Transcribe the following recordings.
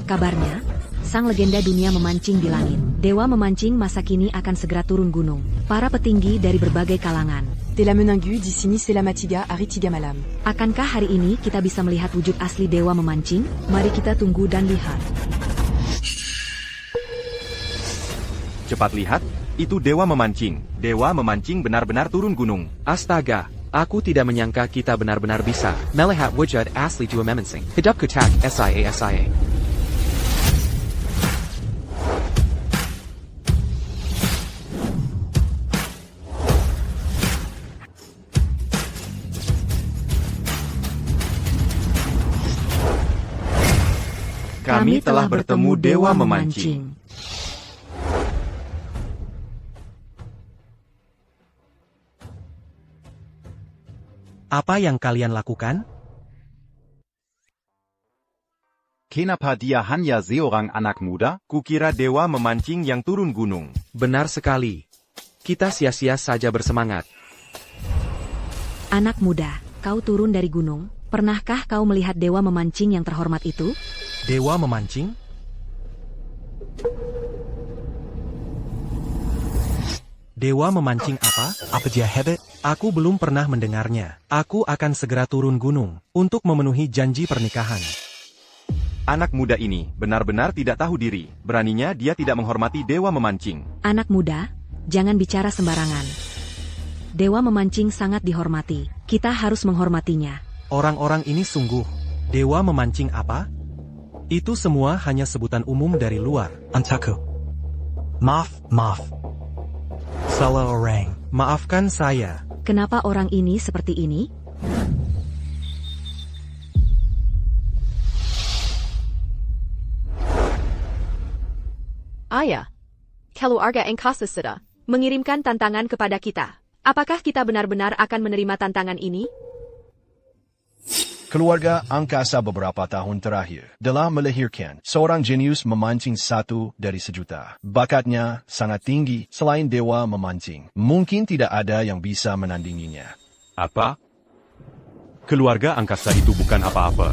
Kabarnya, sang legenda dunia memancing di langit. Dewa memancing masa kini akan segera turun gunung. Para petinggi dari berbagai kalangan. Tela Meninggu di sini Sela Matiga Aritiga Malam. Akankah hari ini kita bisa melihat wujud asli dewa memancing? Mari kita tunggu dan lihat. Cepat lihat, itu dewa memancing. Dewa memancing benar-benar turun gunung. Astaga, aku tidak menyangka kita benar-benar bisa melihat wujud asli dewa memancing. Hidup kutak SIA. Kami telah bertemu dewa memancing. Apa yang kalian lakukan? Kenapa dia hanya seorang anak muda? Kukira dewa memancing yang turun gunung. Benar sekali. Kita sia-sia saja bersemangat. Anak muda, kau turun dari gunung. Pernahkah kau melihat dewa memancing yang terhormat itu? Dewa memancing? Dewa memancing apa? Apa dia hebat? Aku belum pernah mendengarnya. Aku akan segera turun gunung untuk memenuhi janji pernikahan. Anak muda ini benar-benar tidak tahu diri. Beraninya dia tidak menghormati dewa memancing. Anak muda, jangan bicara sembarangan. Dewa memancing sangat dihormati. Kita harus menghormatinya. Orang-orang ini sungguh. Dewa memancing apa? Itu semua hanya sebutan umum dari luar. Antaku. Maaf. Salah orang. Maafkan saya. Kenapa orang ini seperti ini? Ayah, keluarga Engkasa sudah mengirimkan tantangan kepada kita. Apakah kita benar-benar akan menerima tantangan ini? Keluarga angkasa beberapa tahun terakhir telah melahirkan seorang jenius memancing satu dari sejuta. Bakatnya sangat tinggi selain dewa memancing. Mungkin tidak ada yang bisa menandinginya. Apa? Keluarga angkasa itu bukan apa-apa.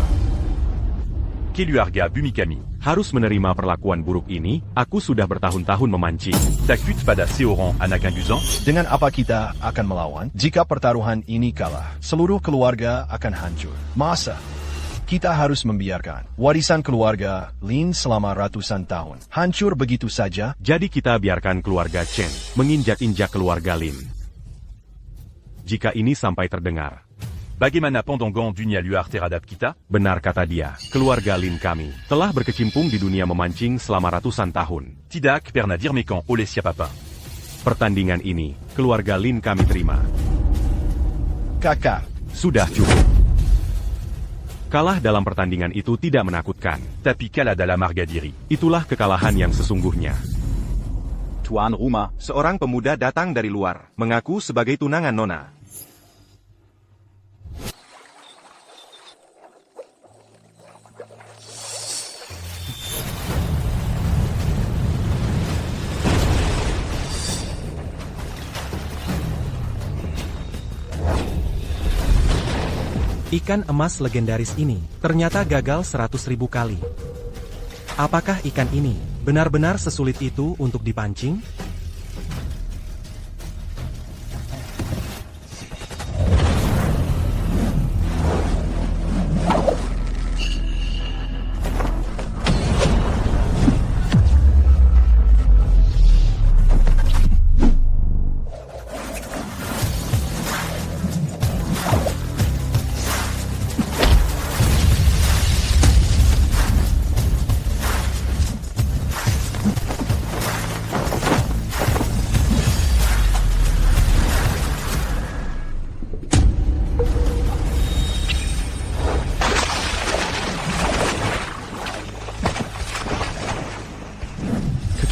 Keluarga Bumikami Harus menerima perlakuan buruk ini. Aku sudah bertahun-tahun memancing. takut pada seorang anak Guzan? Dengan apa kita akan melawan? Jika pertaruhan ini kalah, seluruh keluarga akan hancur. Masa? Kita harus membiarkan warisan keluarga Lin selama ratusan tahun hancur begitu saja? Jadi kita biarkan keluarga Chen menginjak-injak keluarga Lin. Jika ini sampai terdengar, Bagaimana pandangan dunia luar terhadap kita? benar kata dia, keluarga Lin kami telah berkecimpung di dunia memancing selama ratusan tahun. Tidak pernah dirmekan oleh siapapun. Pertandingan ini, keluarga Lin kami terima. Kakak, Sudah cukup. Kalah dalam pertandingan itu tidak menakutkan. Tapi kalah dalam harga diri. Itulah kekalahan yang sesungguhnya. Tuan Rumah, Seorang pemuda datang dari luar, mengaku sebagai tunangan Nona. Ikan emas legendaris ini ternyata gagal 100.000 kali. Apakah ikan ini benar-benar sesulit itu untuk dipancing?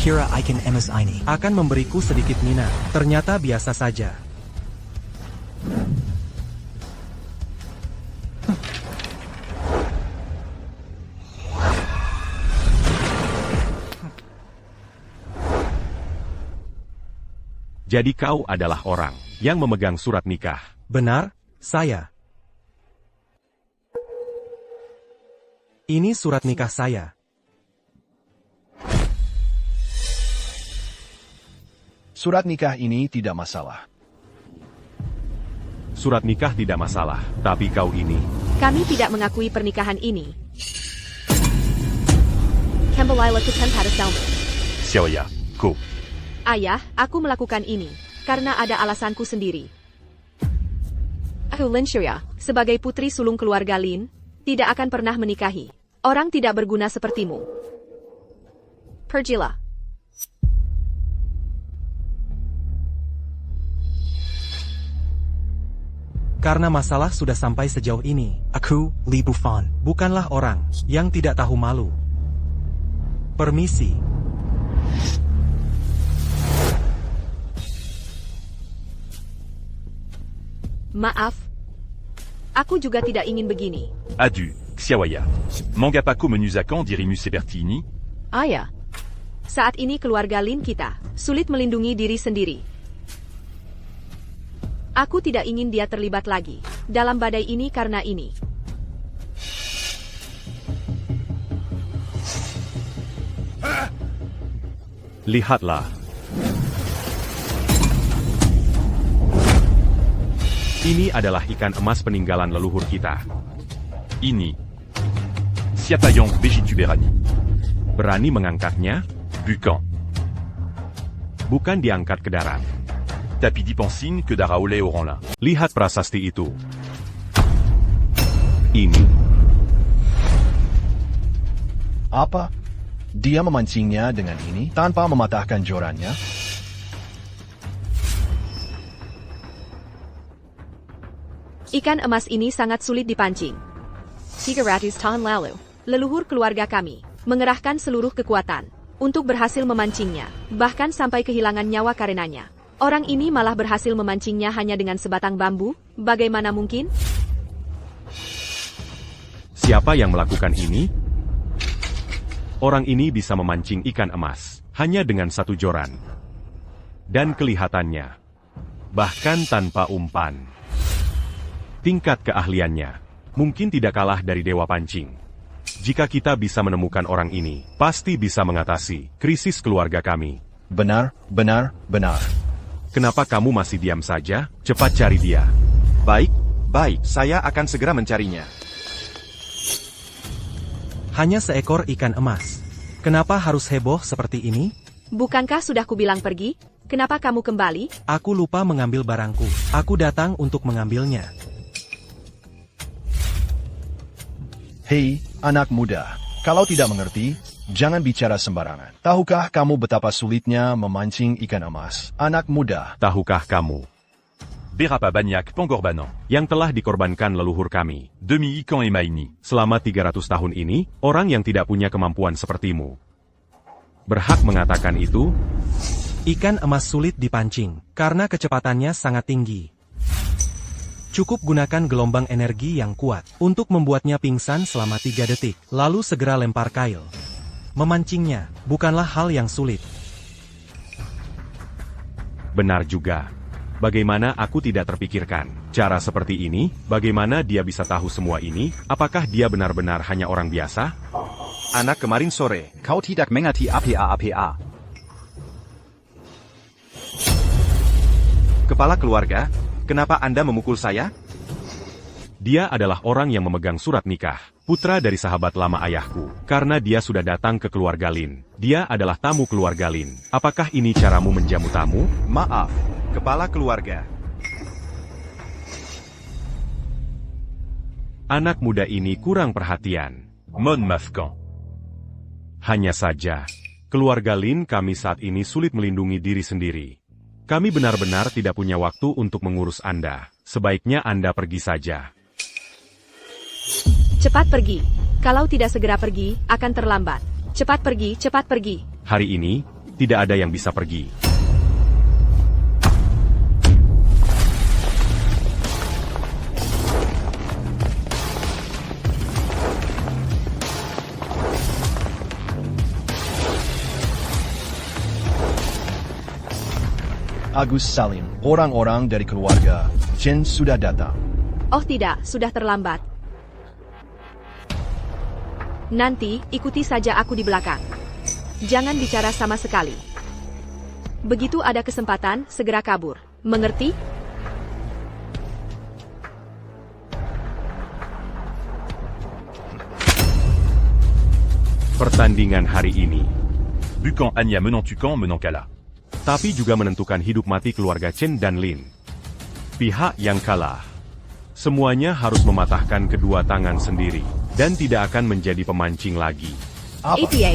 Kira ikan emas ini akan memberiku sedikit minat. Ternyata biasa saja. Jadi kau adalah orang yang memegang surat nikah. Benar, saya. Ini surat nikah saya. Surat nikah ini tidak masalah. Surat nikah tidak masalah, tapi kau ini. Kami tidak mengakui pernikahan ini. Kembalilah ke pada Salman. Xiaoya, Ko. Ayah, aku melakukan ini karena ada alasanku sendiri. Aku Lin Shirya, sebagai putri sulung keluarga Lin, tidak akan pernah menikahi orang tidak berguna sepertimu. Pergilah. Karena masalah sudah sampai sejauh ini, aku, Li Bufan, bukanlah orang yang tidak tahu malu. Permisi. Maaf. Aku juga tidak ingin begini. Adu, Xiaoya. Mangapako Menusakan dirimu seperti ini? Ayah. Saat ini keluarga Lin kita sulit melindungi diri sendiri. Aku tidak ingin dia terlibat lagi dalam badai ini karena ini. Lihatlah. Ini adalah ikan emas peninggalan leluhur kita. Ini. Siapayong Vegituberani. Berani mengangkatnya? Bukan. Bukan diangkat ke darat. Tapi dipensin que Daraole Oranla. Lihat prasasti itu. Ini. Apa? Dia memancingnya dengan ini tanpa mematahkan jorannya? Ikan emas ini sangat sulit dipancing. 300 tahun lalu, leluhur keluarga kami mengerahkan seluruh kekuatan untuk berhasil memancingnya, bahkan sampai kehilangan nyawa karenanya. Orang ini malah berhasil memancingnya hanya dengan sebatang bambu. Bagaimana mungkin? Siapa yang melakukan ini? Orang ini bisa memancing ikan emas hanya dengan satu joran. Dan kelihatannya, bahkan tanpa umpan. Tingkat keahliannya mungkin tidak kalah dari dewa pancing. Jika kita bisa menemukan orang ini, pasti bisa mengatasi krisis keluarga kami. Benar, benar, benar. Kenapa kamu masih diam saja? Cepat cari dia. Baik, baik, saya akan segera mencarinya. Hanya seekor ikan emas. Kenapa harus heboh seperti ini? Bukankah sudah kubilang pergi? Kenapa kamu kembali? Aku lupa mengambil barangku. Aku datang untuk mengambilnya. Hei, anak muda. Kalau tidak mengerti, jangan bicara sembarangan. Tahukah kamu betapa sulitnya memancing ikan emas? Anak muda. Tahukah kamu Berapa banyak pengorbanan yang telah dikorbankan leluhur kami demi ikan ema ini? selama 300 tahun ini? Orang yang tidak punya kemampuan sepertimu berhak mengatakan itu? Ikan emas sulit dipancing karena kecepatannya sangat tinggi. Cukup gunakan gelombang energi yang kuat untuk membuatnya pingsan selama 3 detik, lalu segera lempar kail. Memancingnya bukanlah hal yang sulit. Benar juga. Bagaimana aku tidak terpikirkan? Cara seperti ini, bagaimana dia bisa tahu semua ini? Apakah dia benar-benar hanya orang biasa? Anak kemarin sore. Kau tidak mengerti apa-apa. Kepala keluarga, kenapa Anda memukul saya? Dia adalah orang yang memegang surat nikah, putra dari sahabat lama ayahku. Karena dia sudah datang ke keluarga Lin. Dia adalah tamu keluarga Lin. Apakah ini caramu menjamu tamu? Maaf, kepala keluarga. Anak muda ini kurang perhatian. Mon Mafkan. Hanya saja, keluarga Lin kami saat ini sulit melindungi diri sendiri. Kami benar-benar tidak punya waktu untuk mengurus Anda. Sebaiknya Anda pergi saja. Cepat pergi. Kalau tidak segera pergi, akan terlambat. Cepat pergi, cepat pergi. Hari ini, tidak ada yang bisa pergi. Agus Salim, orang-orang dari keluarga Chen sudah datang. Oh tidak, sudah terlambat. Nanti, ikuti saja aku di belakang. Jangan bicara sama sekali. Begitu ada kesempatan, segera kabur. Mengerti? Pertandingan hari ini, Bukan hanya menentukan menang kalah. tapi juga menentukan hidup mati keluarga Chen dan Lin. Pihak yang kalah, semuanya harus mematahkan kedua tangan sendiri, dan tidak akan menjadi pemancing lagi. Apa? APA.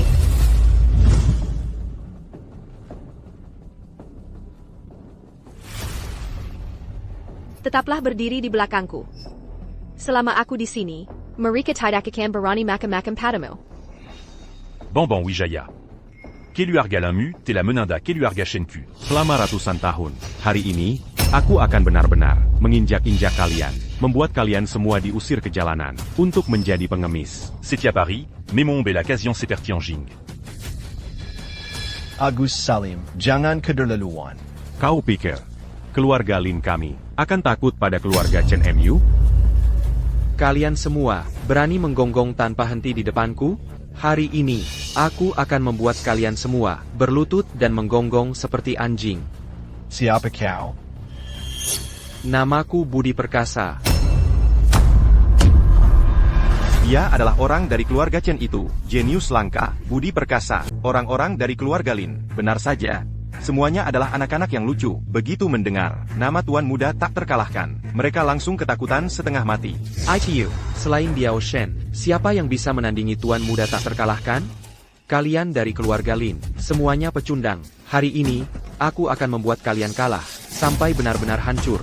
Tetaplah berdiri di belakangku. Selama aku di sini, mereka tidak akan berani macam-macam padamu. Bon Wijaya. Keluarga Lamu, t'es la meninda keluarga Shenku. Selama ratusan tahun, hari ini, aku akan benar-benar menginjak-injak kalian, membuat kalian semua diusir ke jalanan, untuk menjadi pengemis. C'est à Paris, mais mon bel occasion c'est parti en jing. Agus Salim, jangan kederleluan. Kau pikir, keluarga Lin kami, akan takut pada keluarga Chen MU? Kalian semua berani menggonggong tanpa henti di depanku? Hari ini, aku akan membuat kalian semua berlutut dan menggonggong seperti anjing. Siapa kau? Namaku Budi Perkasa. Dia adalah orang dari keluarga Chen itu, jenius langka, Budi Perkasa, orang-orang dari keluarga Lin. Benar saja. Semuanya adalah anak-anak yang lucu. Begitu mendengar nama Tuan Muda tak terkalahkan, mereka langsung ketakutan setengah mati. ITU, selain Biao Shen, siapa yang bisa menandingi Tuan Muda tak terkalahkan? Kalian dari keluarga Lin, semuanya pecundang. Hari ini, aku akan membuat kalian kalah, sampai benar-benar hancur.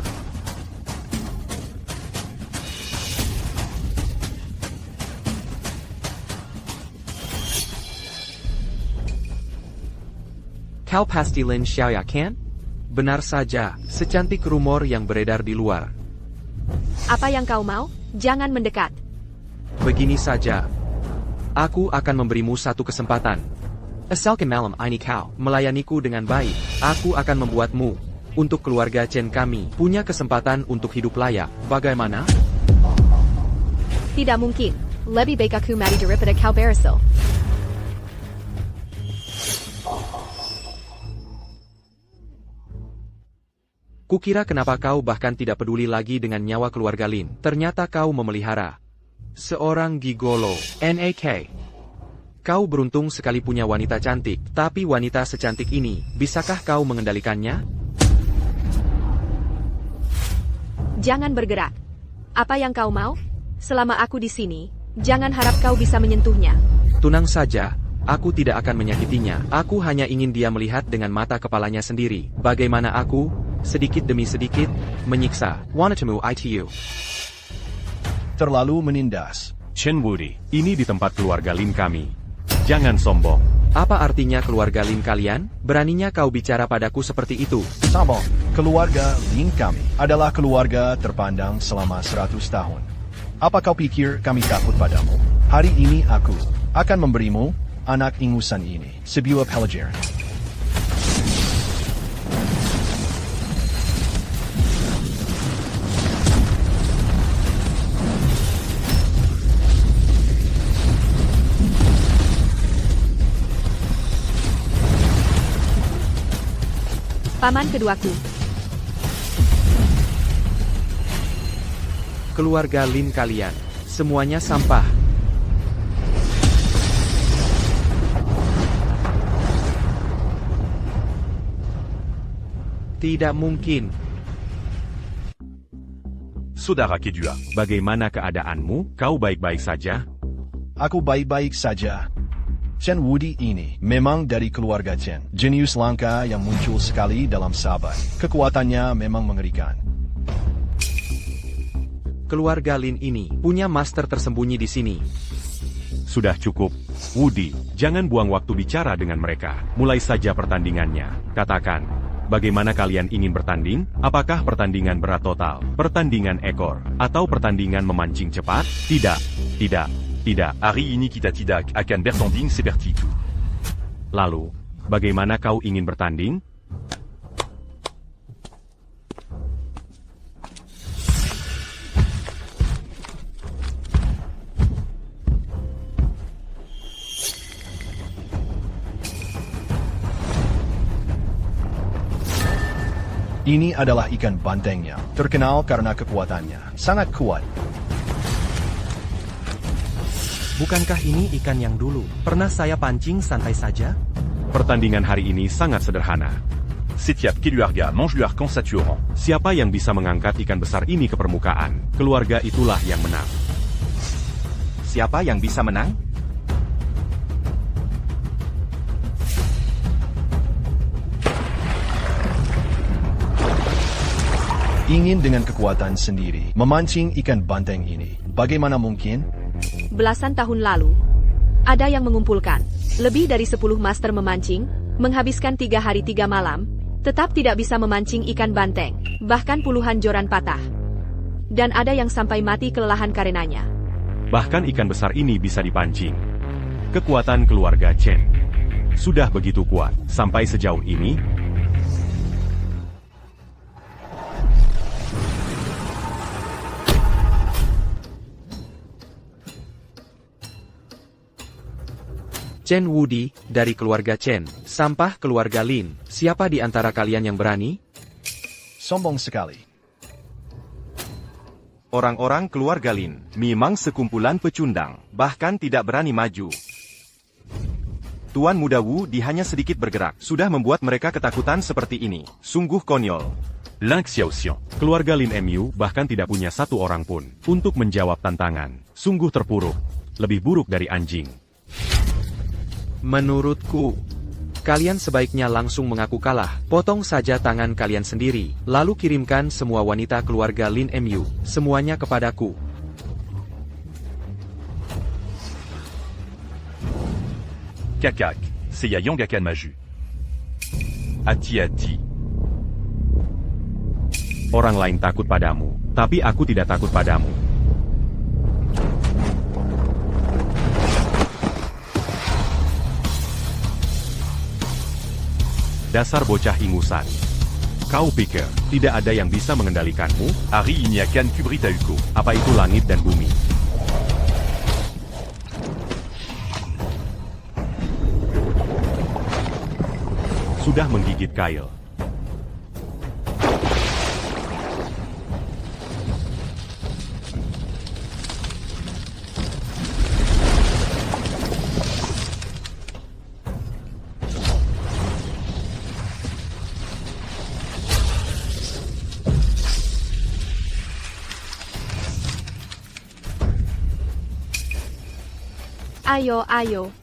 Kau pasti Lin Xiaoya kan? Benar saja, secantik rumor yang beredar di luar. Apa yang kau mau? Jangan mendekat. Begini saja. Aku akan memberimu satu kesempatan. Asalkan malam ini kau melayaniku dengan baik, aku akan membuatmu, untuk keluarga Chen kami, punya kesempatan untuk hidup layak. Bagaimana? Tidak mungkin. Lebih baik aku mati daripada kau berhasil. Kukira kenapa kau bahkan tidak peduli lagi dengan nyawa keluarga Lin. Ternyata kau memelihara seorang gigolo. NAK. Kau beruntung sekali punya wanita cantik, tapi wanita secantik ini, bisakah kau mengendalikannya? Jangan bergerak. Apa yang kau mau? Selama aku di sini, jangan harap kau bisa menyentuhnya. Tunang saja, aku tidak akan menyakitinya. Aku hanya ingin dia melihat dengan mata kepalanya sendiri. Bagaimana aku, sedikit demi sedikit, menyiksa. Wanatamu ITU. Terlalu menindas. Chen Wudi, ini di tempat keluarga Lin kami. Jangan sombong. Apa artinya keluarga Lin kalian? Beraninya kau bicara padaku seperti itu? Sombong. Keluarga Lin kami adalah keluarga terpandang selama 100 tahun. Apa kau pikir kami takut padamu? Hari ini aku akan memberimu anak ingusan ini, sebuah pelajaran. Paman keduaku. Keluarga Lin kalian, semuanya sampah. Tidak mungkin. Saudara Kedua. Bagaimana keadaanmu? Kau baik-baik saja? Aku baik-baik saja. Chen Wudi ini memang dari keluarga Chen. Jenius langka yang muncul sekali dalam sahabat. Kekuatannya memang mengerikan. Keluarga Lin ini punya master tersembunyi di sini. Sudah cukup. Wudi, jangan buang waktu bicara dengan mereka. Mulai saja pertandingannya. Katakan, bagaimana kalian ingin bertanding? Apakah pertandingan berat total, pertandingan ekor, atau pertandingan memancing cepat? Tidak, tidak. Tidak. Hari ini kita tidak akan bertanding seperti itu. Lalu, bagaimana kau ingin bertanding? Ini adalah ikan bantengnya, terkenal karena kekuatannya. Sangat kuat. Bukankah ini ikan yang dulu pernah saya pancing santai saja? Pertandingan hari ini sangat sederhana. Setiap Keluarga mange le arcan saturant. Siapa yang bisa mengangkat ikan besar ini ke permukaan, keluarga itulah yang menang. Siapa yang bisa menang? Ingin dengan kekuatan sendiri memancing ikan banteng ini. Bagaimana mungkin? Belasan tahun lalu, ada yang mengumpulkan lebih dari 10 master memancing, menghabiskan 3 hari 3 malam, tetap tidak bisa memancing ikan banteng, bahkan puluhan joran patah. Dan ada yang sampai mati kelelahan karenanya. Bahkan ikan besar ini bisa dipancing. Kekuatan keluarga Chen sudah begitu kuat, sampai sejauh ini. Chen Wudi, dari keluarga Chen, sampah keluarga Lin. Siapa di antara kalian yang berani? Sombong sekali. Orang-orang keluarga Lin memang sekumpulan pecundang, bahkan tidak berani maju. Tuan Muda Wudi hanya sedikit bergerak, sudah membuat mereka ketakutan seperti ini. Sungguh konyol. Lin Xiaoxian. Keluarga Lin Mu bahkan tidak punya satu orang pun untuk menjawab tantangan. Sungguh terpuruk. Lebih buruk dari anjing. Menurutku, kalian sebaiknya langsung mengaku kalah. Potong saja tangan kalian sendiri, lalu kirimkan semua wanita keluarga Lin Mu, semuanya kepadaku. Kakak, c'est ya Yangakan Maju. Ati-ati. Orang lain takut padamu, tapi aku tidak takut padamu. Dasar bocah ingusan. Kau pikir, tidak ada yang bisa mengendalikanmu? Ari Inyakan Kubrita Uko. Apa itu langit dan bumi? Sudah menggigit Kyle. Ayo, ayo.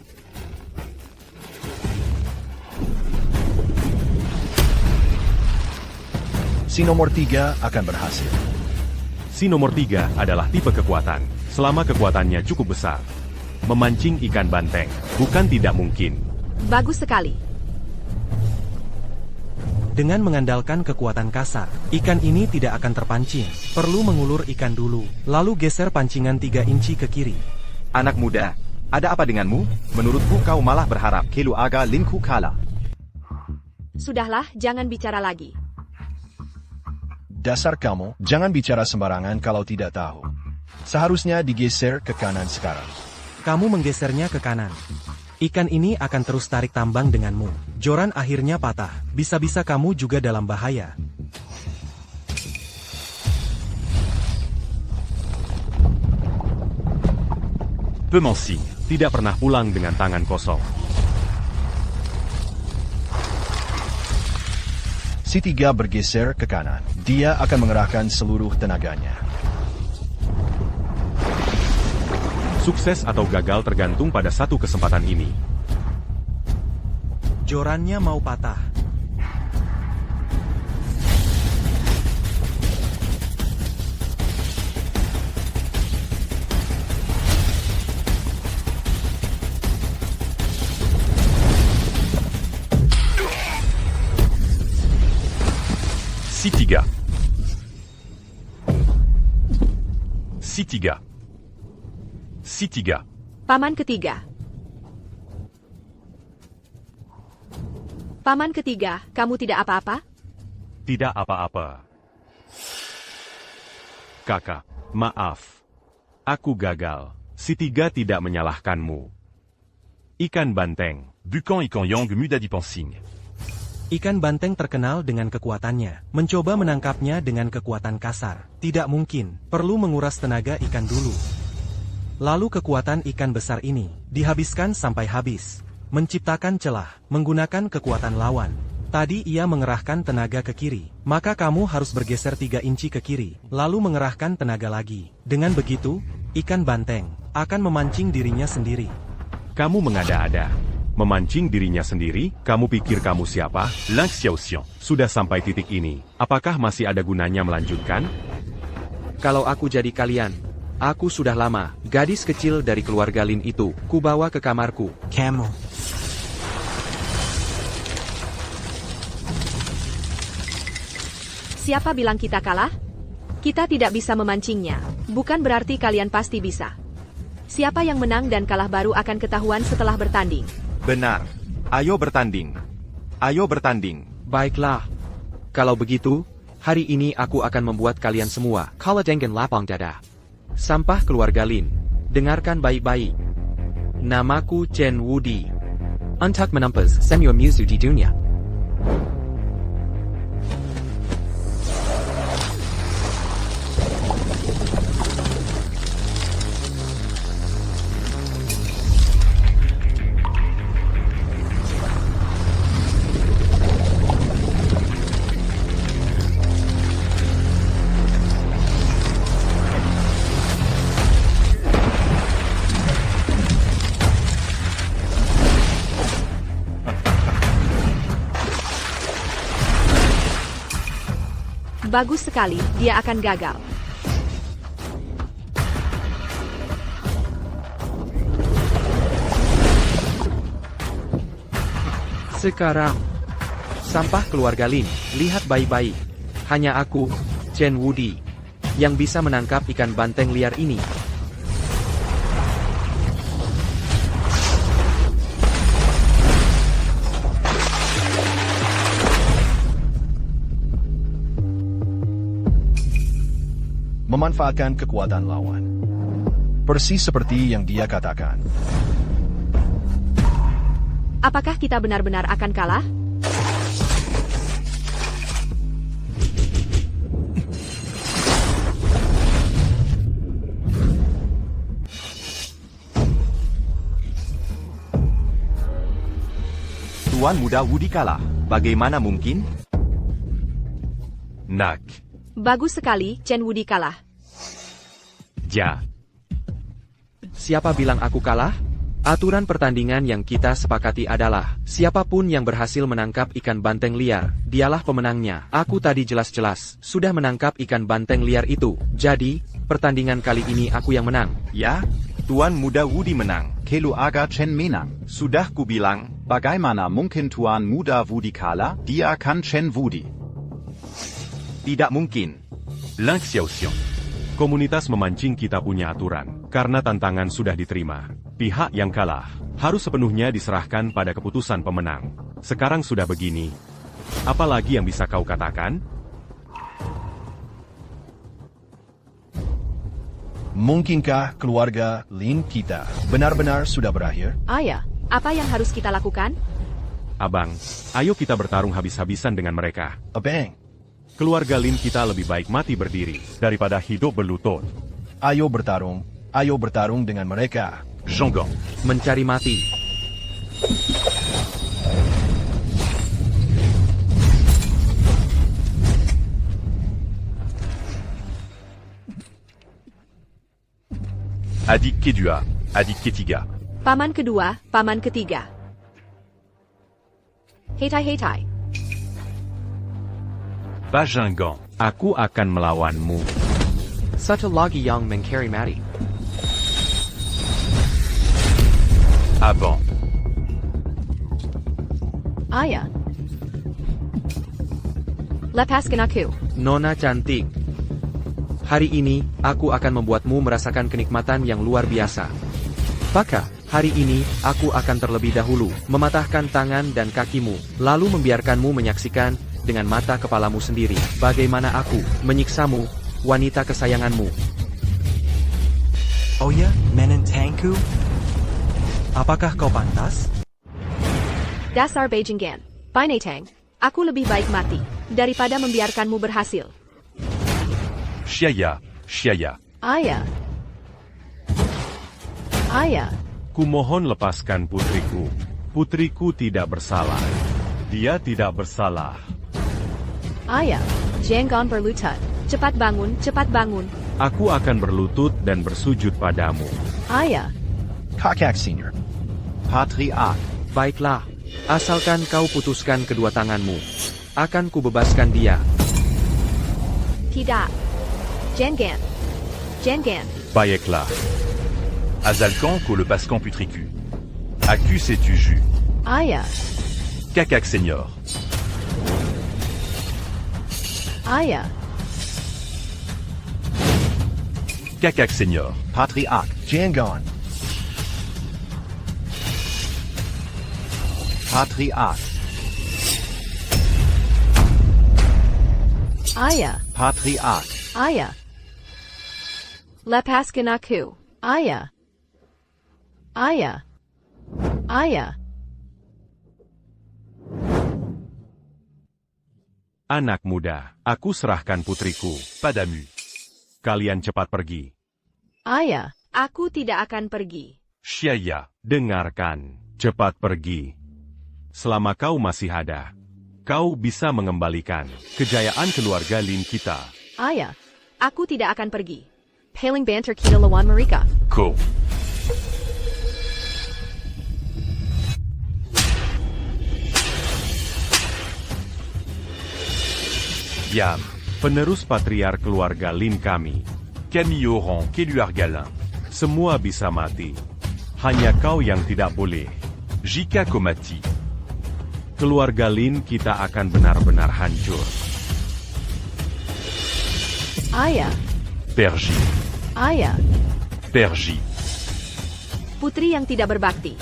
Si nomor 3 akan berhasil. Si nomor 3 adalah tipe kekuatan. Selama kekuatannya cukup besar. Memancing ikan banteng, bukan tidak mungkin. Bagus sekali. Dengan mengandalkan kekuatan kasar, ikan ini tidak akan terpancing. Perlu mengulur ikan dulu, lalu geser pancingan 3 inci ke kiri. Anak muda, ada apa denganmu? Menurutku kau malah berharap keluarga Linku kalah. Sudahlah, jangan bicara lagi. Dasar kamu, jangan bicara sembarangan kalau tidak tahu. Seharusnya digeser ke kanan sekarang. Kamu menggesernya ke kanan. Ikan ini akan terus tarik tambang denganmu. Joran akhirnya patah. Bisa-bisa kamu juga dalam bahaya. Pemancing tidak pernah pulang dengan tangan kosong. Si 3 bergeser ke kanan. Dia akan mengerahkan seluruh tenaganya. Sukses atau gagal tergantung pada satu kesempatan ini. Jorannya mau patah. Si 3. Si 3. Si 3. Paman ketiga. Paman ketiga, kamu tidak apa-apa? Tidak apa-apa. Kakak, maaf. Aku gagal. Si 3 tidak menyalahkanmu. Ikan banteng. Bukan ikan yang muda dipensing. Ikan banteng terkenal dengan kekuatannya. Mencoba menangkapnya dengan kekuatan kasar. Tidak mungkin, perlu menguras tenaga ikan dulu. Lalu kekuatan ikan besar ini dihabiskan sampai habis. Menciptakan celah, menggunakan kekuatan lawan. Tadi ia mengerahkan tenaga ke kiri, maka kamu harus bergeser 3 inci ke kiri, lalu mengerahkan tenaga lagi. Dengan begitu, ikan banteng akan memancing dirinya sendiri. Kamu mengada-ada. Memancing dirinya sendiri, kamu pikir kamu siapa? Lynx Xiaoxian. Sudah sampai titik ini, apakah masih ada gunanya melanjutkan? Kalau aku jadi kalian, aku sudah lama, gadis kecil dari keluarga Lin itu, kubawa ke kamarku. Kamu. Siapa bilang kita kalah? Kita tidak bisa memancingnya. Bukan berarti kalian pasti bisa. Siapa yang menang dan kalah baru akan ketahuan setelah bertanding. Benar. Ayo bertanding. Ayo bertanding. Baiklah. Kalau begitu, hari ini aku akan membuat kalian semua kala dengan lapang dada. Sampah keluarga Lin. Dengarkan baik-baik. Namaku Chen Wudi. Untuk menampas semua musuh di dunia. Bagus sekali, dia akan gagal. Sekarang, sampah keluarga Lin, lihat baik-baik. Hanya aku, Chen Wudi, yang bisa menangkap ikan banteng liar ini. Memanfaatkan kekuatan lawan. Persis seperti yang dia katakan. Apakah kita benar-benar akan kalah? Tuan Muda Wudi kalah. Bagaimana mungkin? Nak. Bagus sekali, Chen Wudi kalah. Ja. Siapa bilang aku kalah? Aturan pertandingan yang kita sepakati adalah, siapapun yang berhasil menangkap ikan banteng liar, dialah pemenangnya. Aku tadi jelas-jelas sudah menangkap ikan banteng liar itu. Jadi, pertandingan kali ini aku yang menang. Ya, Tuan Muda Wudi menang. Keluarga Chen menang. Sudah kubilang, Bagaimana mungkin Tuan Muda Wudi kalah? Dia kan Chen Wudi. tidak mungkin. Lynx Xiaoxian. Komunitas memancing kita punya aturan, karena tantangan sudah diterima. Pihak yang kalah harus sepenuhnya diserahkan pada keputusan pemenang. Sekarang sudah begini, apalagi yang bisa kau katakan? Mungkinkah keluarga Lin kita benar-benar sudah berakhir? Ayah, apa yang harus kita lakukan? Abang, ayo kita bertarung habis-habisan dengan mereka. Abang, Keluarga Lin kita lebih baik mati berdiri, daripada hidup berlutut. ayo bertarung dengan mereka. Zhonggang. Mencari mati. Adik kedua, adik ketiga. Paman kedua, paman ketiga. Heitai. Bajingan. Aku akan melawanmu. Satu lagi yang mencari mati. Abang. Ayah. Lepaskan aku. Nona cantik. Hari ini, aku akan membuatmu merasakan kenikmatan yang luar biasa. Maka, hari ini, aku akan terlebih dahulu mematahkan tangan dan kakimu, lalu membiarkanmu menyaksikan dengan mata kepalamu sendiri bagaimana aku menyiksamu, wanita kesayanganmu. Oh ya, menentangku? Apakah kau pantas? Dasar Beijingan. Binatang. Aku lebih baik mati, daripada membiarkanmu berhasil. Xiaya, Xiaya. Ayah. Ayah. Kumohon lepaskan putriku. Putriku tidak bersalah. Dia tidak bersalah. Ayah. Jangan berlutut. Cepat bangun, cepat bangun. Aku akan berlutut dan bersujud padamu. Ayah. Kakak Senior. Patriarch. Baiklah, asalkan kau putuskan kedua tanganmu. Akan kubebaskan dia. Tidak. Jangan. Jangan. Baiklah. Azalcan co le pascan putricu. Acus et tu jus. Ayah. Kakak Senior. Ayah. Kakak Senior. Patriarch. Jangon. Patriarch. Ayah. Patriarch. Ayah. Lepaskan aku. Ayah. Ayah. Ayah. Anak muda, aku serahkan putriku. Padamu. Kalian cepat pergi. Ayah. Aku tidak akan pergi. Xiaya. Dengarkan, cepat pergi. Selama kau masih ada, kau bisa mengembalikan kejayaan keluarga Lin kita. Ayah. Aku tidak akan pergi. Paling banter kita lawan mereka. Ko. Yam. Penerus patriar keluarga Lin kami. Camille Oran, Kéluar Galin. Semua bisa mati. Hanya kau yang tidak boleh. Jika Komati. Keluarga Lin kita akan benar-benar hancur. Ayah. Perji. Ayah. Perji. Putri yang tidak berbakti.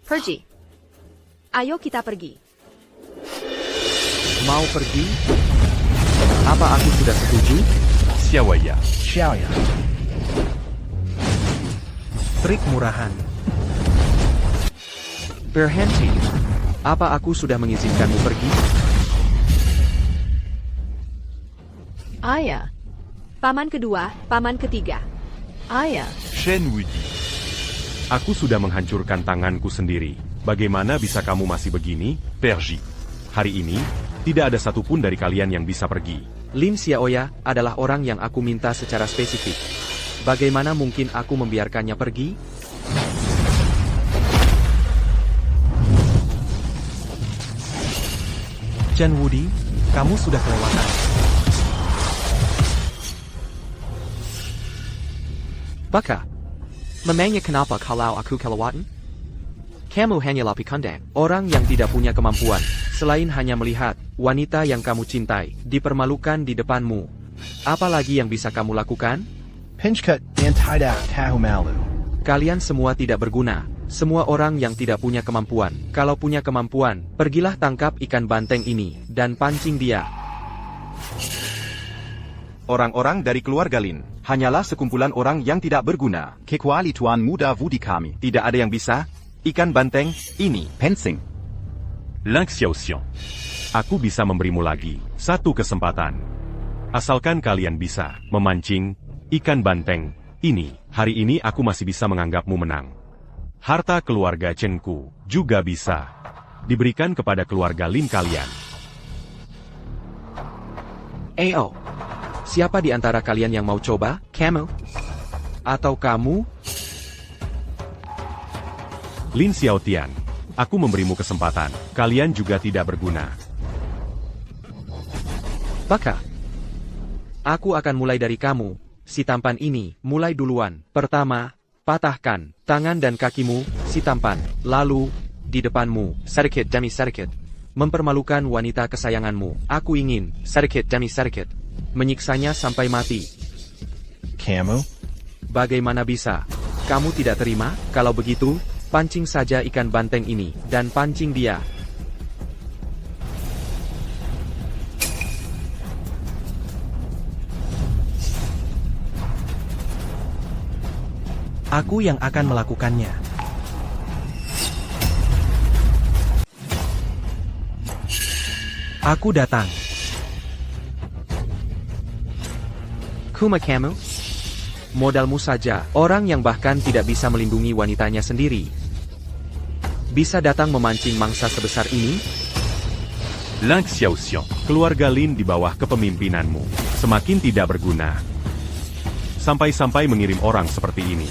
Pergi. Ayo kita pergi. Mau pergi? Apa aku sudah setuju? Xiawaya. Xiaoya. Trik murahan. Berhenti. Apa aku sudah mengizinkanmu pergi? Ayah. Paman kedua, paman ketiga. Ayah. Shen Wudi. Aku sudah menghancurkan tanganku sendiri. Bagaimana bisa kamu masih begini? Perji. Hari ini, tidak ada satupun dari kalian yang bisa pergi. Lin Xiaoya adalah orang yang aku minta secara spesifik. Bagaimana mungkin aku membiarkannya pergi? Chen Wudi, kamu sudah kelewatan. Baka. Memangnya kenapa kalau aku kelewatan? Kamu hanyalah pikandang, orang yang tidak punya kemampuan, selain hanya melihat wanita yang kamu cintai dipermalukan di depanmu. Apalagi yang bisa kamu lakukan? Pinchkut dan tidak tahu malu. Kalian semua tidak berguna. Semua orang yang tidak punya kemampuan. Kalau punya kemampuan, pergilah tangkap ikan banteng ini dan pancing dia. Orang-orang dari keluarga Lin hanyalah sekumpulan orang yang tidak berguna. Kecuali Tuan Muda Wudi kami. Tidak ada yang bisa. Ikan banteng ini. Pensing. Ling Xiaoxian. Aku bisa memberimu lagi satu kesempatan. Asalkan kalian bisa memancing ikan banteng ini. Hari ini aku masih bisa menganggapmu menang. Harta keluarga Chenku juga bisa diberikan kepada keluarga Lin kalian. Siapa di antara kalian yang mau coba? Kamu? Atau kamu? Lin Xiaotian, aku memberimu kesempatan. Kalian juga tidak berguna. Baka. Aku akan mulai dari kamu. Si tampan ini, mulai duluan. Pertama, patahkan tangan dan kakimu, si tampan. Lalu, di depanmu, sedikit demi sedikit. Mempermalukan wanita kesayanganmu. Aku ingin, sedikit demi sedikit, menyiksanya sampai mati. Kamu? Bagaimana bisa? Kamu tidak terima? Kalau begitu, pancing saja ikan banteng ini, dan pancing dia. Aku yang akan melakukannya. Aku datang. Kuma kamu? Modalmu saja, orang yang bahkan tidak bisa melindungi wanitanya sendiri, bisa datang memancing mangsa sebesar ini? Ling Xiaoxiang. Keluarga Lin di bawah kepemimpinanmu semakin tidak berguna. Sampai-sampai mengirim orang seperti ini.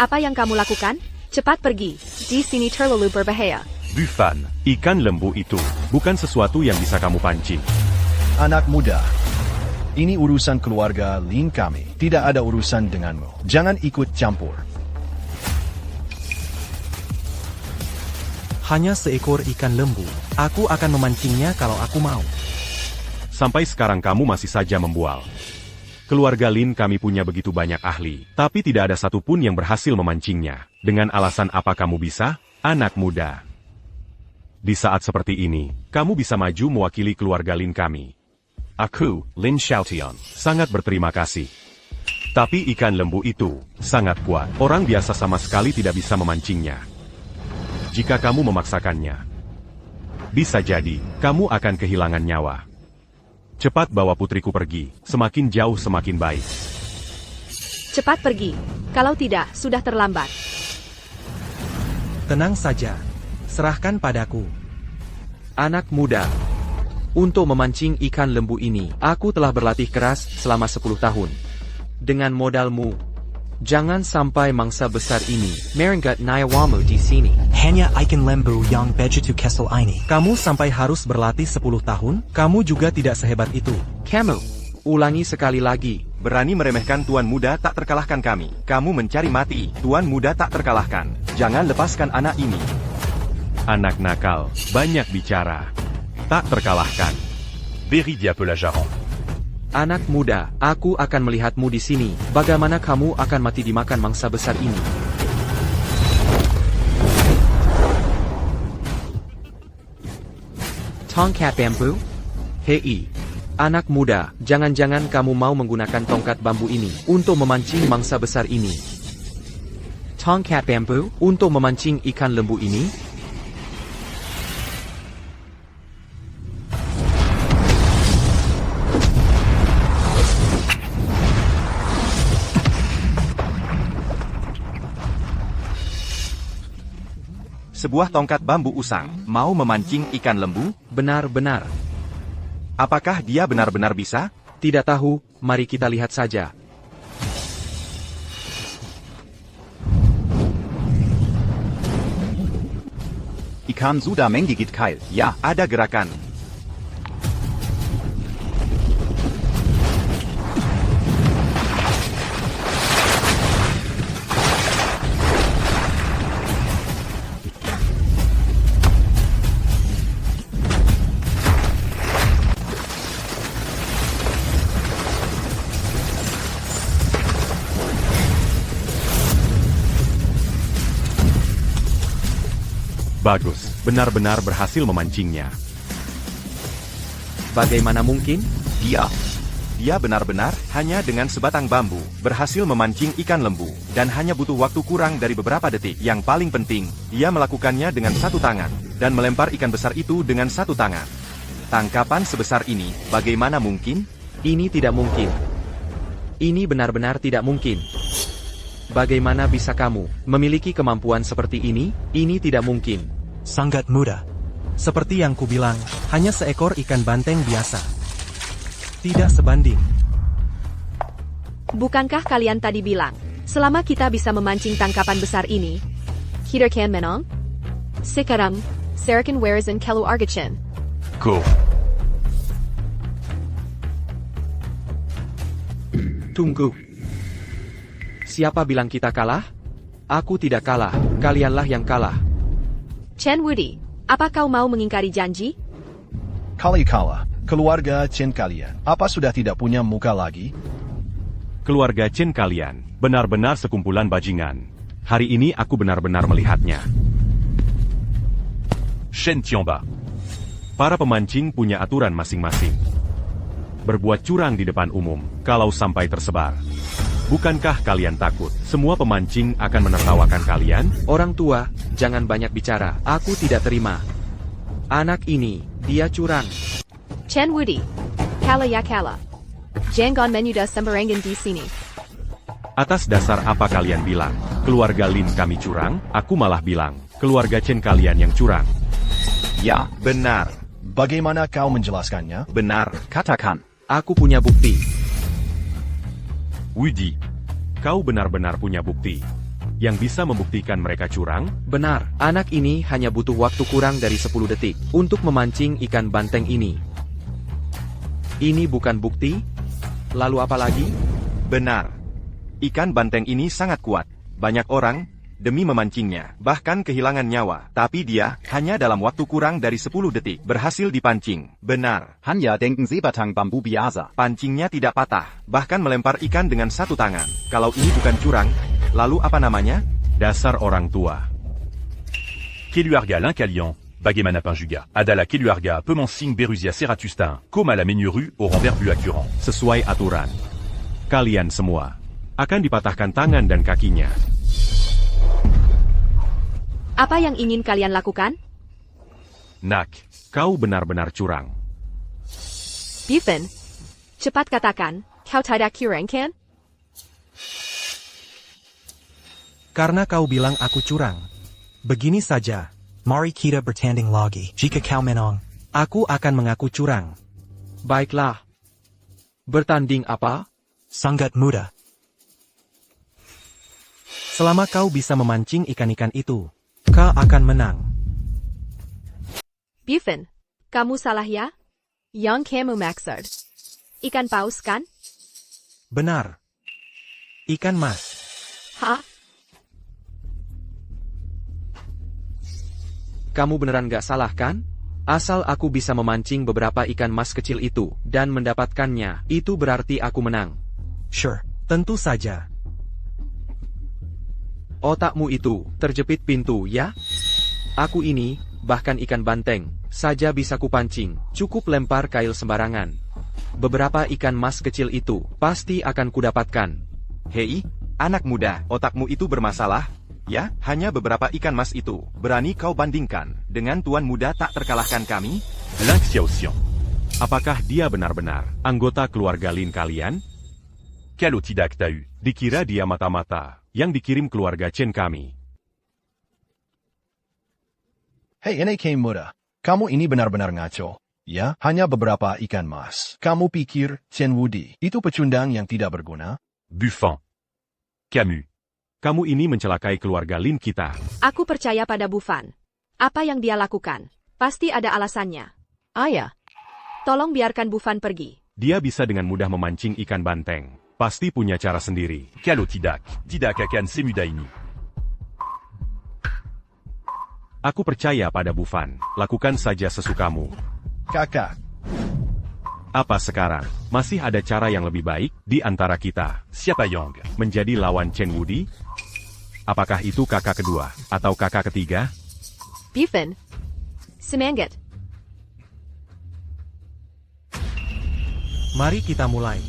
Apa yang kamu lakukan? Cepat pergi. Di sini terlalu berbahaya. Bufan. Ikan lembu itu bukan sesuatu yang bisa kamu pancing. Anak muda. Ini urusan keluarga Lin kami. Tidak ada urusan denganmu. Jangan ikut campur. Hanya seekor ikan lembu. Aku akan memancingnya kalau aku mau. Sampai sekarang kamu masih saja membual. Keluarga Lin kami punya begitu banyak ahli, tapi tidak ada satupun yang berhasil memancingnya. Dengan alasan apa kamu bisa, anak muda? Di saat seperti ini, kamu bisa maju mewakili keluarga Lin kami. Aku, Lin Xiaotian, sangat berterima kasih. Tapi ikan lembu itu sangat kuat. Orang biasa sama sekali tidak bisa memancingnya. Jika kamu memaksakannya, bisa jadi kamu akan kehilangan nyawa. Cepat bawa putriku pergi, semakin jauh semakin baik. Cepat pergi. Kalau tidak, sudah terlambat. Tenang saja. Serahkan padaku. Anak muda. Untuk memancing ikan lembu ini, aku telah berlatih keras selama 10 tahun. Dengan modalmu, jangan sampai mangsa besar ini merenggut nyawamu di sini. Hanya ikan lembu yang begitu kesal ini. Kamu sampai harus berlatih 10 tahun? Kamu juga tidak sehebat itu. Kamu, ulangi sekali lagi. Berani meremehkan Tuan Muda tak terkalahkan kami. Kamu mencari mati. Tuan Muda tak terkalahkan. Jangan lepaskan anak ini. Anak nakal, banyak bicara. Tak terkalahkan. Beridia Pelajaran. Anak muda, aku akan melihatmu di sini. Bagaimana kamu akan mati dimakan mangsa besar ini? Tongkat bambu? Hei, anak muda, jangan-jangan kamu mau menggunakan tongkat bambu ini untuk memancing mangsa besar ini. Tongkat bambu untuk memancing ikan lembu ini? Sebuah tongkat bambu usang, mau memancing ikan lembu? Benar-benar. Apakah dia benar-benar bisa? Tidak tahu, mari kita lihat saja. Ikan sudah menggigit kail. Ya, ada gerakan. Bagus, benar-benar berhasil memancingnya. Bagaimana mungkin? Dia benar-benar, hanya dengan sebatang bambu, berhasil memancing ikan lembu, dan hanya butuh waktu kurang dari beberapa detik. Yang paling penting, ia melakukannya dengan satu tangan, dan melempar ikan besar itu dengan satu tangan. Tangkapan sebesar ini, bagaimana mungkin? Ini tidak mungkin. Ini benar-benar tidak mungkin. Bagaimana bisa kamu memiliki kemampuan seperti ini? Ini tidak mungkin. Sangat mudah. Seperti yang kubilang, hanya seekor ikan banteng biasa. Tidak sebanding. Bukankah kalian tadi bilang, selama kita bisa memancing tangkapan besar ini, kita akan menang? Sekarang, Sarakan Warizan Kelu Argachin. Go. Tunggu. Siapa bilang kita kalah? Aku tidak kalah, kalianlah yang kalah. Chen Wudi, apa kau mau mengingkari janji? Kali kalah, keluarga Chen kalian, apa sudah tidak punya muka lagi? Keluarga Chen kalian, benar-benar sekumpulan bajingan. Hari ini aku benar-benar melihatnya. Shen Tianba. Para pemancing punya aturan masing-masing. Berbuat curang di depan umum, kalau sampai tersebar. Bukankah kalian takut, semua pemancing akan menertawakan kalian? Orang tua, jangan banyak bicara, aku tidak terima. Anak ini, dia curang. Chen Wudi, kala ya kala. Jangan menyudah sembarangan di sini. Atas dasar apa kalian bilang, keluarga Lin kami curang? Aku malah bilang, keluarga Chen kalian yang curang. Ya, benar. Bagaimana kau menjelaskannya? Benar. Katakan. Aku punya bukti. Wudi, kau benar-benar punya bukti yang bisa membuktikan mereka curang? Benar, anak ini hanya butuh waktu kurang dari 10 detik untuk memancing ikan banteng ini. Ini bukan bukti? Lalu apa lagi? Benar. Ikan banteng ini sangat kuat. Banyak orang, demi memancingnya, bahkan kehilangan nyawa. Tapi dia, hanya dalam waktu kurang dari 10 detik, berhasil dipancing. Benar. Hanya denken Seebatang Bambu biasa. Pancingnya tidak patah, bahkan melempar ikan dengan satu tangan. Kalau ini bukan curang, lalu apa namanya? Dasar orang tua. Keluarga Lin Kalian, Bagémana Pinjuga, Adala Keluarga Pemancing Berusia Seratustin, Koma la Menuru au renvers bu accurant. Sesuai aturan. Kalian semua akan dipatahkan tangan dan kakinya. Apa yang ingin kalian lakukan? Nak, kau benar-benar curang. Bifen, cepat katakan, kau tidak curang kan? Karena kau bilang aku curang. Begini saja. Mari kita bertanding lagi. Jika kau menang, aku akan mengaku curang. Baiklah. Bertanding apa? Sangat mudah. Selama kau bisa memancing ikan-ikan itu, kau akan menang. Bifen, kamu salah ya? Yang kamu maksud. Ikan paus kan? Benar. Ikan mas. Hah? Kamu beneran gak salah kan? Asal aku bisa memancing beberapa ikan mas kecil itu, dan mendapatkannya, itu berarti aku menang. Sure, tentu saja. Otakmu itu, terjepit pintu ya? Aku ini, bahkan ikan banteng, saja bisa kupancing, cukup lempar kail sembarangan. Beberapa ikan mas kecil itu, pasti akan kudapatkan. Hei, anak muda, otakmu itu bermasalah? Ya, hanya beberapa ikan mas itu. Berani kau bandingkan dengan tuan muda tak terkalahkan kami? Lin Xiaoxiang. Apakah dia benar-benar anggota keluarga Lin kalian? Quel otidac t'as eu? Dikira dia mata-mata yang dikirim keluarga Chen kami. Hei NK muda, kamu ini benar-benar ngaco. Ya, hanya beberapa ikan mas. Kamu pikir Chen Wudi itu pecundang yang tidak berguna? Buffon. Camus. Kamu ini mencelakai keluarga Lin kita. Aku percaya pada Bufan. Apa yang dia lakukan? Pasti ada alasannya. Ayah, tolong biarkan Bufan pergi. Dia bisa dengan mudah memancing ikan banteng. Pasti punya cara sendiri. Quel otidac? Didak akan semudah ini. Aku percaya pada Bufan. Lakukan saja sesukamu. Kakak. Apa sekarang? Masih ada cara yang lebih baik di antara kita? Siapa Yang? Menjadi lawan Chen Wudi? Apakah itu kakak kedua atau kakak ketiga? Bifen, semangat. Mari kita mulai.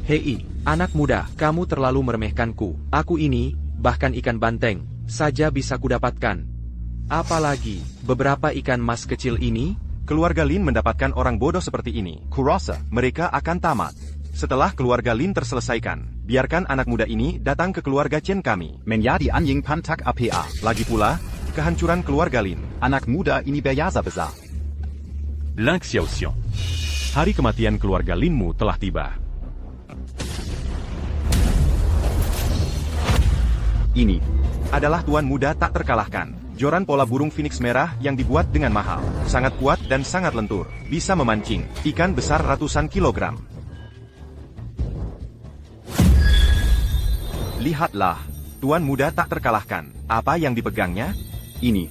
Hei, anak muda, kamu terlalu meremehkanku. Aku ini, bahkan ikan banteng, saja bisa kudapatkan. Apalagi, beberapa ikan mas kecil ini? Keluarga Lin mendapatkan orang bodoh seperti ini. Kurasa, mereka akan tamat. Setelah keluarga Lin terselesaikan, biarkan anak muda ini datang ke keluarga Chen kami. Menjadi anjing pantak APA. Lagi pula, kehancuran keluarga Lin. Anak muda ini biasa besar. Lin Xiaoxiang. Hari kematian keluarga Linmu telah tiba. Ini adalah tuan muda tak terkalahkan. Joran pola burung phoenix merah yang dibuat dengan mahal. Sangat kuat dan sangat lentur. Bisa memancing ikan besar ratusan kilogram. Lihatlah, tuan muda tak terkalahkan. Apa yang dipegangnya? Ini.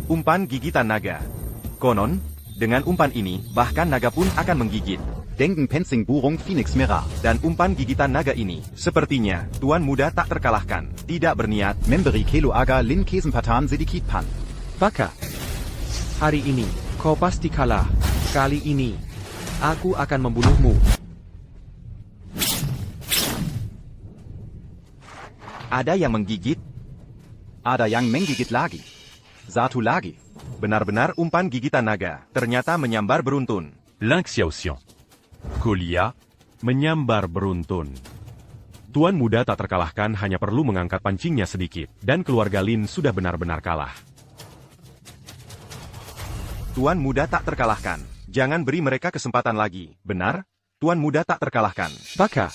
Umpan gigitan naga. Konon, dengan umpan ini, bahkan naga pun akan menggigit. Denken Pensing Burung Phoenix Merah. Dan umpan gigitan naga ini, sepertinya, tuan muda tak terkalahkan. Tidak berniat. Memberi Kelo Aga Lin Kesempatan sedikit pan. Baka. Hari ini, kau pasti kalah. Kali ini, aku akan membunuhmu. Ada yang menggigit? Ada yang menggigit lagi. Satu lagi. Benar-benar umpan gigitan naga, ternyata menyambar beruntun. Link Xiaoxian. Kolia. Menyambar beruntun. Tuan muda tak terkalahkan hanya perlu mengangkat pancingnya sedikit, dan keluarga Lin sudah benar-benar kalah. Tuan muda tak terkalahkan. Jangan beri mereka kesempatan lagi. Benar? Tuan muda tak terkalahkan. Baka.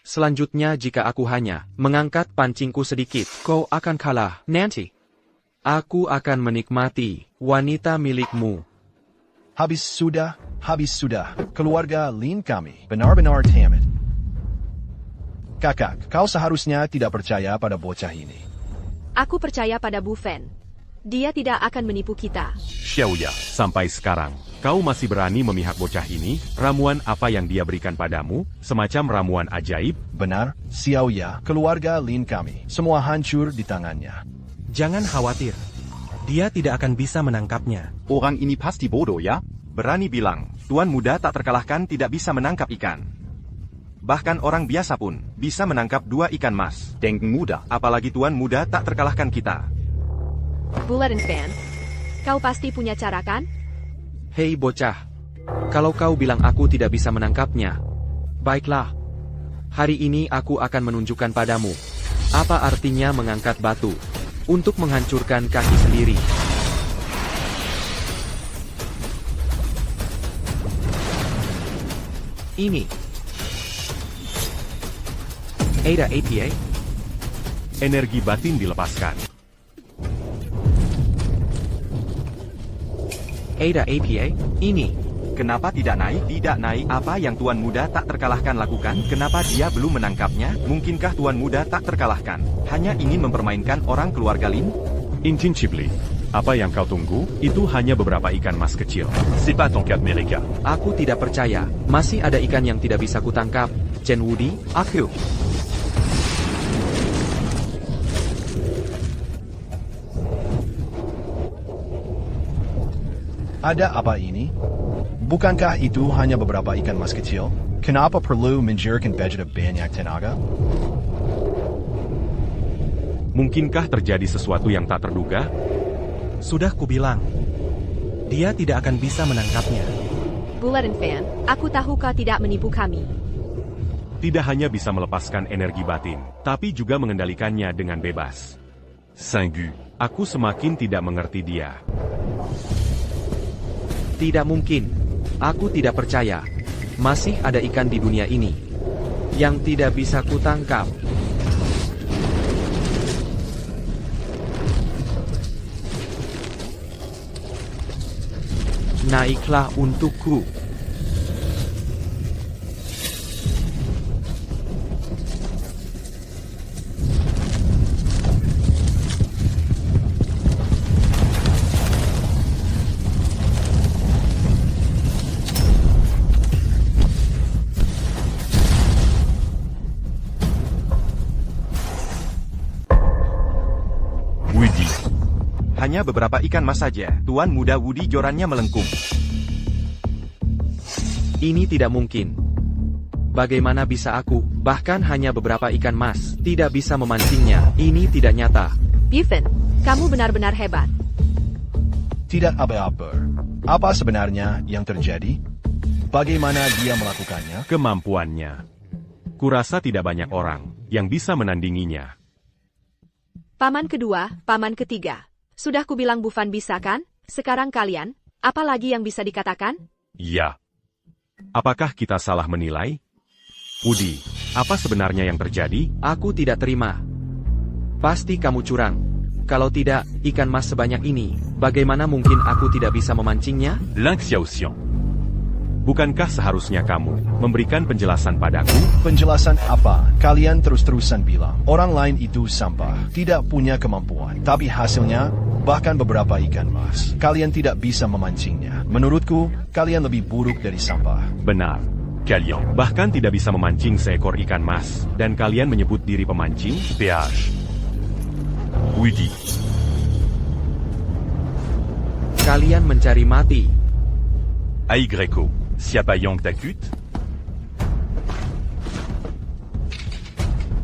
Selanjutnya jika aku hanya mengangkat pancingku sedikit, kau akan kalah. Nanti, aku akan menikmati wanita milikmu. Habis sudah. Keluarga Lin kami benar-benar tamat. Kakak, kau seharusnya tidak percaya pada bocah ini. Aku percaya pada Bu Fen. Dia tidak akan menipu kita. Xiaoya, sampai sekarang, kau masih berani memihak bocah ini? Ramuan apa yang dia berikan padamu? Semacam ramuan ajaib? Benar, Xiaoya, keluarga Lin kami. Semua hancur di tangannya. Jangan khawatir. Dia tidak akan bisa menangkapnya. Orang ini pasti bodoh ya? Berani bilang, tuan muda tak terkalahkan tidak bisa menangkap ikan. Bahkan orang biasa pun bisa menangkap 2 ikan mas. Denken muda. Apalagi tuan muda tak terkalahkan kita. Bulan Fan, kau pasti punya cara kan? Hei bocah. Kalau kau bilang aku tidak bisa menangkapnya, baiklah. Hari ini aku akan menunjukkan padamu apa artinya mengangkat batu untuk menghancurkan kaki sendiri. Ini Ada APA. Energi batin dilepaskan. Ada APA. Ini. Kenapa tidak naik? Tidak naik. Apa yang tuan muda tak terkalahkan lakukan? Kenapa dia belum menangkapnya? Mungkinkah tuan muda tak terkalahkan hanya ingin mempermainkan orang keluarga Lin? Invincible. Apa yang kau tunggu? Itu hanya beberapa ikan mas kecil. C'est pas ton cas de Mereka. Aku tidak percaya. Masih ada ikan yang tidak bisa kutangkap. Chen Wudi, aku. Ada apa ini? Bukankah itu hanya beberapa ikan mas kecil? Kenapa perlu menjadikan budget banyak tenaga? Mungkinkah terjadi sesuatu yang tak terduga? Sudah kubilang. Dia tidak akan bisa menangkapnya. Bulan Fan, aku tahu kau tidak menipu kami. Tidak hanya bisa melepaskan energi batin, tapi juga mengendalikannya dengan bebas. Sanggu, aku semakin tidak mengerti dia. Tidak mungkin. Aku tidak percaya. Masih ada ikan di dunia ini yang tidak bisa kutangkap. Naiklah untukku. Woody. Hanya beberapa ikan mas saja. Tuan muda Wudi jorannya melengkung. Ini tidak mungkin. Bagaimana bisa aku, bahkan hanya beberapa ikan mas, tidak bisa memancingnya? Ini tidak nyata. Bufen, kamu benar-benar hebat. Tidak apa-apa. Apa sebenarnya yang terjadi? Bagaimana dia melakukannya? Kemampuannya. Kurasa tidak banyak orang yang bisa menandinginya. Paman kedua, paman ketiga. Sudah kubilang Bufan bisa kan? Sekarang kalian, apa lagi yang bisa dikatakan? Ya. Apakah kita salah menilai? Woody, apa sebenarnya yang terjadi? Aku tidak terima. Pasti kamu curang. Kalau tidak, ikan mas sebanyak ini, bagaimana mungkin aku tidak bisa memancingnya? Ling Xiaoxiang. Bukankah seharusnya kamu memberikan penjelasan padaku? Penjelasan apa? Kalian terus-terusan bilang orang lain itu sampah, tidak punya kemampuan. Tapi hasilnya, bahkan beberapa ikan mas, kalian tidak bisa memancingnya. Menurutku, kalian lebih buruk dari sampah. Benar. Kalian. Bahkan tidak bisa memancing seekor ikan mas, dan kalian menyebut diri pemancing? PH. Woody. Kalian mencari mati. Ai Greco. Siapa yang takut?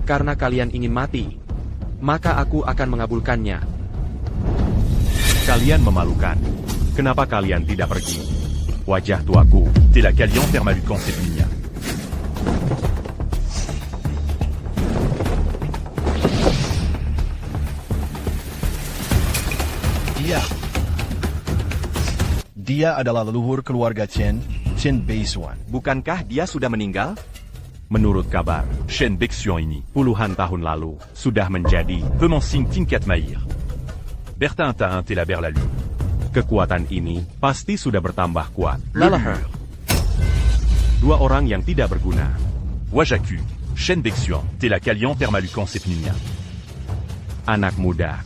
Karena kalian ingin mati, maka aku akan mengabulkannya. Kalian memalukan. Kenapa kalian tidak pergi? Wajah tuaku. T'es la Calian Permalucan Seplunia. Dia adalah leluhur keluarga Chen Beisuan. Bukankah dia sudah meninggal? Menurut kabar, Shen Bexuan ini. puluhan tahun lalu, sudah menjadi. Pemancing Tinkat Mahir. Bertin Tain et la Berlalu. Kekuatan ini pasti sudah bertambah kuat. Leluhur. Dua orang yang tidak berguna. Wajaku. Shen Bexuan. T'es la Calian Permalucan Seplunia. Anak muda.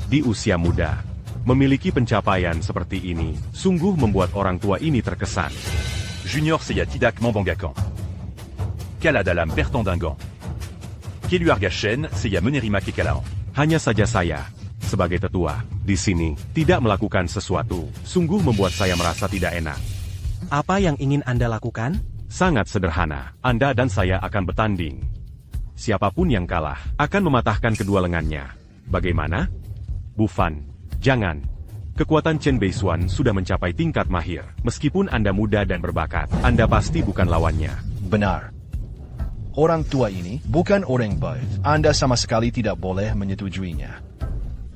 Di usia muda. Memiliki pencapaian seperti ini, sungguh membuat orang tua ini terkesan. Junior Seya Tidak Mambangakan. Kaladalam Pertandingan. Keluarga Shen Seya Menerima Kekalaon. Hanya saja saya, sebagai tetua, di sini, tidak melakukan sesuatu, sungguh membuat saya merasa tidak enak. Apa yang ingin Anda lakukan? Sangat sederhana, Anda dan saya akan bertanding. Siapapun yang kalah, akan mematahkan kedua lengannya. Bagaimana? Bufan, jangan. Kekuatan Chen Beisuan sudah mencapai tingkat mahir. Meskipun Anda muda dan berbakat, Anda pasti bukan lawannya. Benar. Orang tua ini bukan orang baik. Anda sama sekali tidak boleh menyetujuinya.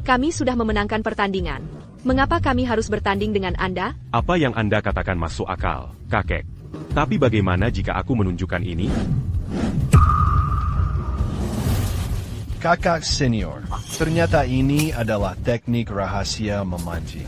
Kami sudah memenangkan pertandingan. Mengapa kami harus bertanding dengan Anda? Apa yang Anda katakan masuk akal, kakek. Tapi bagaimana jika aku menunjukkan ini? Kakak senior, ternyata ini adalah teknik rahasia memancing.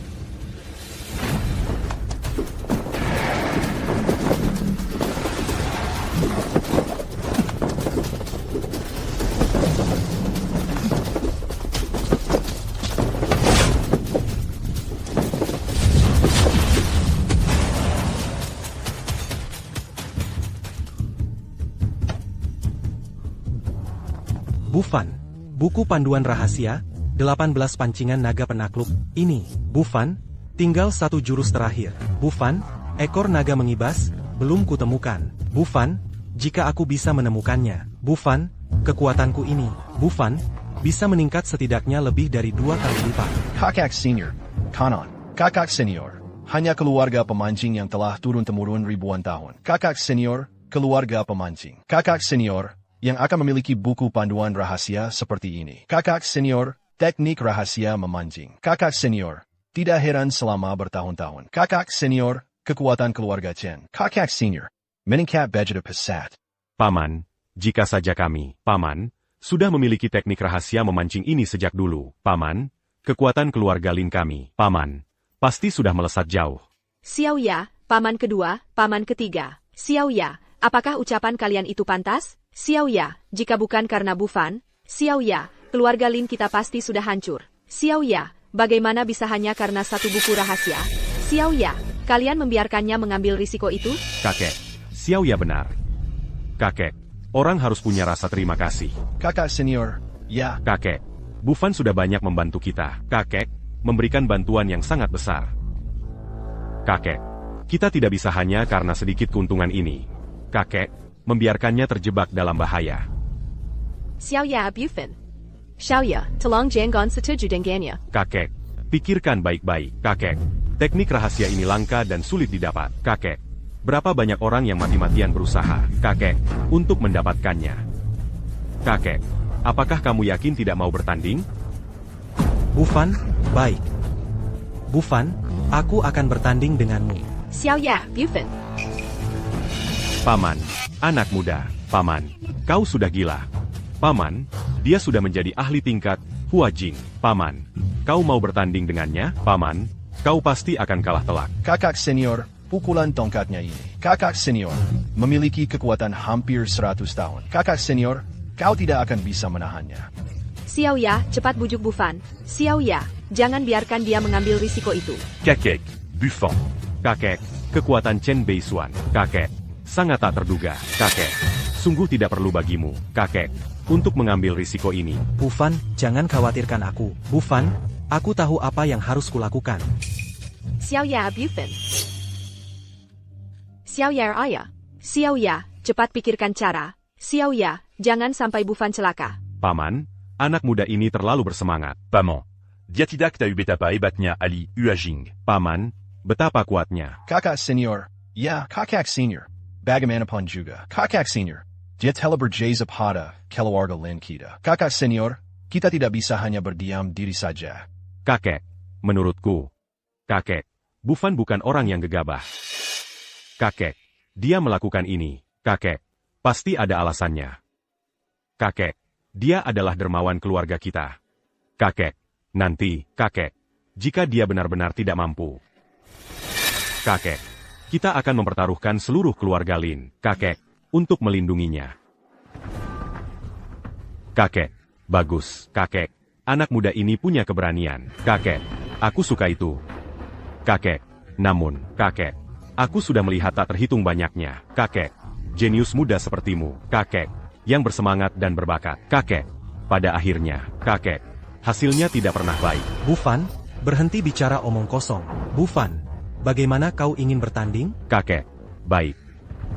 Bufan. Buku panduan rahasia, 18 pancingan naga penakluk. Ini, Bufan, tinggal satu jurus terakhir. Bufan, ekor naga mengibas, belum kutemukan. Bufan, jika aku bisa menemukannya. Bufan, kekuatanku ini. Bufan, bisa meningkat setidaknya lebih dari 2 kali lipat. Kakak senior, kanan. Kakak senior, hanya keluarga pemancing yang telah turun-temurun ribuan tahun. Kakak senior, keluarga pemancing. Kakak senior, yang akan memiliki buku panduan rahasia seperti ini. Kakak senior, teknik rahasia memancing. Kakak senior, tidak heran selama bertahun-tahun. Kakak senior, kekuatan keluarga Chen. Kakak senior, meningkat Vegeta pesat. Paman, jika saja kami, Paman, sudah memiliki teknik rahasia memancing ini sejak dulu. Paman, kekuatan keluarga Lin kami, Paman, pasti sudah melesat jauh. Xiao Ya, paman kedua, paman ketiga. Xiao Ya, apakah ucapan kalian itu pantas? Xiao Ya, jika bukan karena Bufan, Xiao Ya, keluarga Lin kita pasti sudah hancur. Xiao Ya, bagaimana bisa hanya karena satu buku rahasia? Xiao Ya, kalian membiarkannya mengambil risiko itu? Kakek, Xiao Ya benar. Kakek, orang harus punya rasa terima kasih. Kakak senior, ya. Kakek, Bufan sudah banyak membantu kita. Kakek, memberikan bantuan yang sangat besar. Kakek, kita tidak bisa hanya karena sedikit keuntungan ini. Kakek, membiarkannya terjebak dalam bahaya. Xiao Ya Bufan. Xiao Ya, tolong jangan setuju dengannya. Kakek, pikirkan baik-baik. Kakek, teknik rahasia ini langka dan sulit didapat. Kakek, berapa banyak orang yang mati-matian berusaha, kakek, untuk mendapatkannya. Kakek, apakah kamu yakin tidak mau bertanding? Bufan, baik. Bufan, aku akan bertanding denganmu. Xiao Ya Bufan. Paman, anak muda, Paman, kau sudah gila. Paman, dia sudah menjadi ahli tingkat Hua Jing. Paman, Kau mau bertanding dengannya, Paman? Kau pasti akan kalah telak. Kakak senior, pukulan tongkatnya ini. Kakak senior, memiliki kekuatan hampir 100 tahun. Kakak senior, kau tidak akan bisa menahannya. Xiao Ya, cepat bujuk Bufan. Xiao Ya, jangan biarkan dia mengambil risiko itu. Kakek, Buffon. Kakek, kekuatan Chen Beisuan. Kakek, sangat tak terduga. Kakek, sungguh tidak perlu bagimu, kakek, untuk mengambil risiko ini. Bufan, jangan khawatirkan aku. Bufan, aku tahu apa yang harus kulakukan. Xiao Ya, Bufan. Xiao Ya, ayah. Xiao Ya, cepat pikirkan cara. Xiao Ya, jangan sampai Bufan celaka. Paman, anak muda ini terlalu bersemangat. Paman. Diatidak Taubetapa ebatnya Ali Uajing. Paman, betapa kuatnya. Kakak senior, ya, kakak senior. Bagaimanapun juga, kakak senior. Dia telah berjaya pada keluarga Lin kita. Kakak senior, kita tidak bisa hanya berdiam diri saja. Kakek, menurutku, kakek, Bufan bukan orang yang gegabah. Kakek, dia melakukan ini. Kakek, pasti ada alasannya. Kakek, dia adalah dermawan keluarga kita. Kakek, nanti, kakek, jika dia benar-benar tidak mampu. Kakek, kita akan mempertaruhkan seluruh keluarga Lin, kakek, untuk melindunginya. Kakek, bagus, kakek, anak muda ini punya keberanian. Kakek, aku suka itu. Kakek, namun, kakek, aku sudah melihat tak terhitung banyaknya. Kakek, jenius muda sepertimu, kakek, yang bersemangat dan berbakat. Kakek, pada akhirnya, kakek, hasilnya tidak pernah baik. Bufan, berhenti bicara omong kosong. Bufan, bagaimana kau ingin bertanding? Kakek, baik.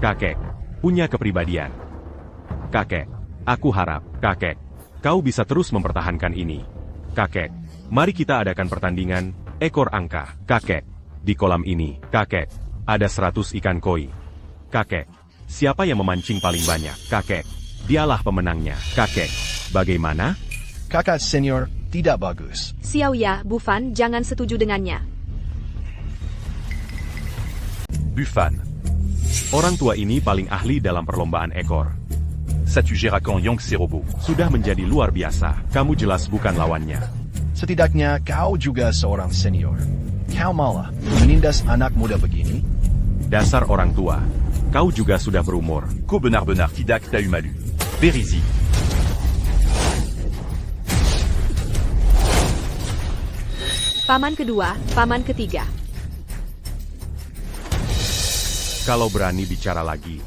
Kakek, punya kepribadian. Kakek, aku harap, kakek, kau bisa terus mempertahankan ini. Kakek, mari kita adakan pertandingan, ekor angka. Kakek, di kolam ini, kakek, ada 100 ikan koi. Kakek, siapa yang memancing paling banyak? Kakek, dialah pemenangnya. Kakek, bagaimana? Kakak senior, tidak bagus. Xiao Ya, Bufan, jangan setuju dengannya. Buffan. Orang tua ini paling ahli dalam perlombaan ekor. Satu Gerakan Yang Serobo. Sudah menjadi luar biasa. Kamu jelas bukan lawannya. Setidaknya kau juga seorang senior. Kau malah menindas anak muda begini? Dasar orang tua. Kau juga sudah berumur. Ko benar-benar tidak tahu malu. Berizi. Paman kedua, paman ketiga. Kalau berani bicara lagi,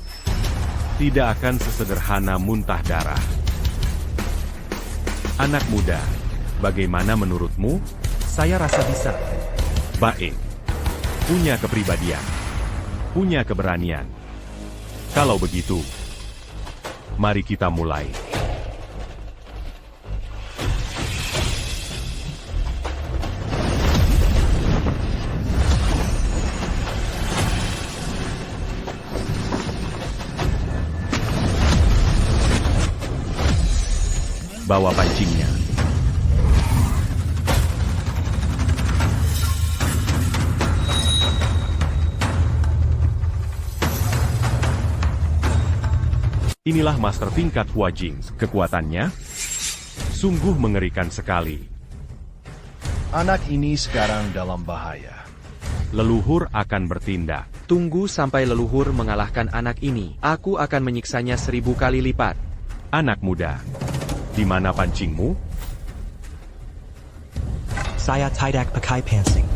tidak akan sesederhana muntah darah. Anak muda, bagaimana menurutmu? Saya rasa bisa. Baik. Punya kepribadian. Punya keberanian. Kalau begitu, mari kita mulai. Bawa pancingnya. Inilah master tingkat Huajing. Kekuatannya sungguh mengerikan sekali. Anak ini sekarang dalam bahaya. Leluhur akan bertindak. Tunggu sampai leluhur mengalahkan anak ini. Aku akan menyiksanya 1000 kali lipat. Anak muda, di mana pancingmu? Saya tidak pakai pancing.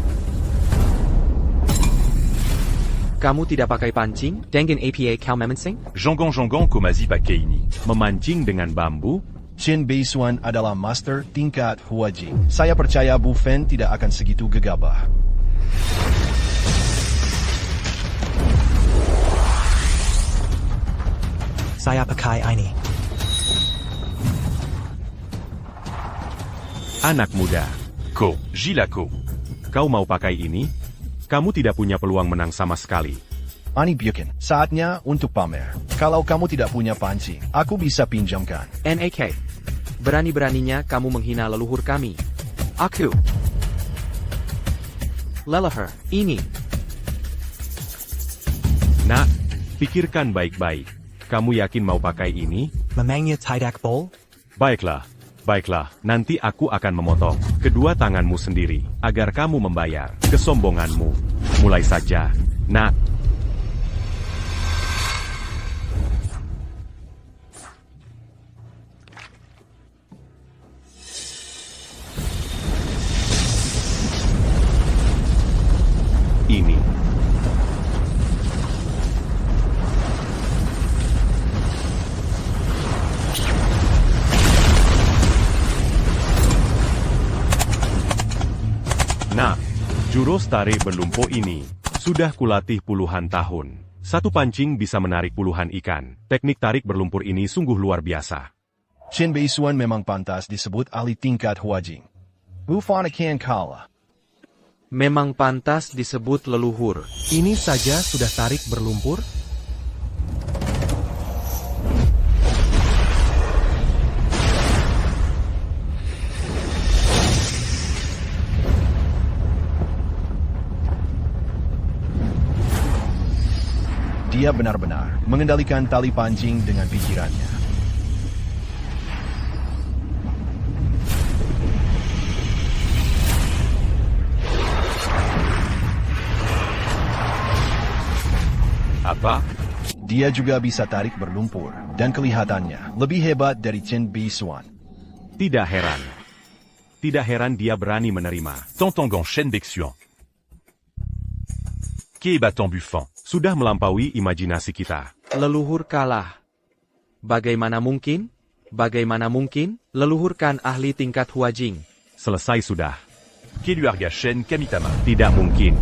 Kamu tidak pakai pancing? Dengan APA kau memancing? Jongon Komazi Pakeini. Memancing dengan bambu? Chen Beisuan adalah master tingkat Huajing. Saya percaya Bufan tidak akan segitu gegabah. Saya pakai ini. Anak muda, Ko, Jilako. kau mau pakai ini? Kamu tidak punya peluang menang sama sekali. Ani Bukin, saatnya untuk pamer. Kalau kamu tidak punya pancing, aku bisa pinjamkan. NAK. Berani-beraninya kamu menghina leluhur kami. Aku. Leluhur, ini. Nak, pikirkan baik-baik. Kamu yakin mau pakai ini? Memangnya tidak bol? Baiklah, Baiklah, nanti aku akan memotong kedua tanganmu sendiri, agar kamu membayar kesombonganmu. Mulai saja, nak. Ini. Nah, jurus tarik berlumpur ini sudah kulatih puluhan tahun. Satu pancing bisa menarik puluhan ikan. Teknik tarik berlumpur ini sungguh luar biasa. Chen Beisuan memang pantas disebut ahli tingkat Huajing. Bufana kian kalah. Memang pantas disebut leluhur. Ini saja sudah tarik berlumpur? Dia benar-benar mengendalikan tali pancing dengan pikirannya. Apa? Dia juga bisa tarik berlumpur, dan kelihatannya lebih hebat dari Chen Beisuan. Tidak heran. Tidak heran dia berani menerima. Tantangan Shen Bexuan. Qui est battant Buffon? Sudah melampaui imajinasi kita. Leluhur kalah. Bagaimana mungkin? Bagaimana mungkin? Leluhur kan ahli tingkat Huajing. Selesai sudah. Keluarga Shen Kamitama. Tidak mungkin.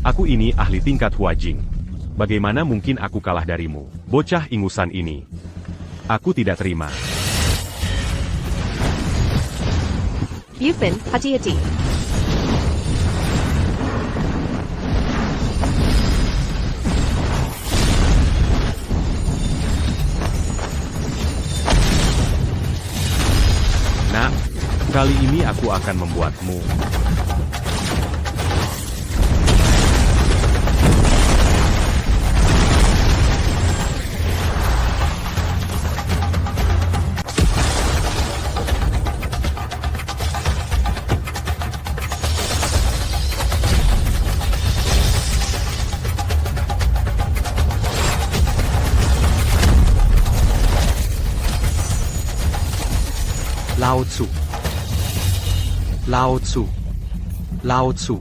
Aku ini ahli tingkat Huajing. Bagaimana mungkin aku kalah darimu, bocah ingusan ini? Aku tidak terima. Yupin, hati-hati. Nah, kali ini aku akan membuatmu. Lao Tzu. Lao Tzu. Lao Tzu.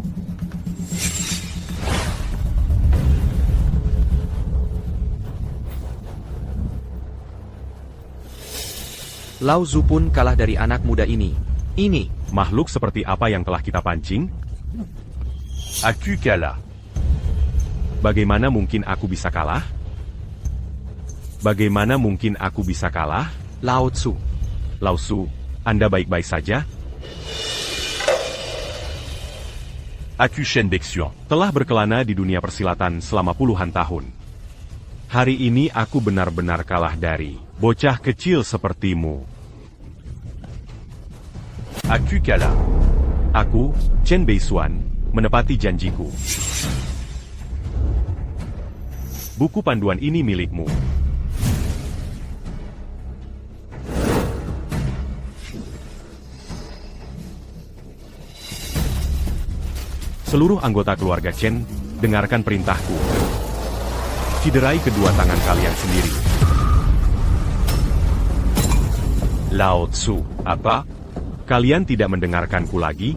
Lao Tzu pun kalah dari anak muda ini. Ini. Makhluk seperti apa yang telah kita pancing? Aku kalah. Bagaimana mungkin aku bisa kalah? Bagaimana mungkin aku bisa kalah? Lao Tzu. Lao Tzu, Anda baik-baik saja? Aku Shen Bexuan. Telah berkelana di dunia persilatan selama puluhan tahun. Hari ini aku benar-benar kalah dari bocah kecil sepertimu. Aku kalah. Aku, Chen Beisuan, menepati janjiku. Buku panduan ini milikmu. Seluruh anggota keluarga Chen, dengarkan perintahku. Ciderai kedua tangan kalian sendiri. Lao Tzu, Apa? kalian tidak mendengarkanku lagi?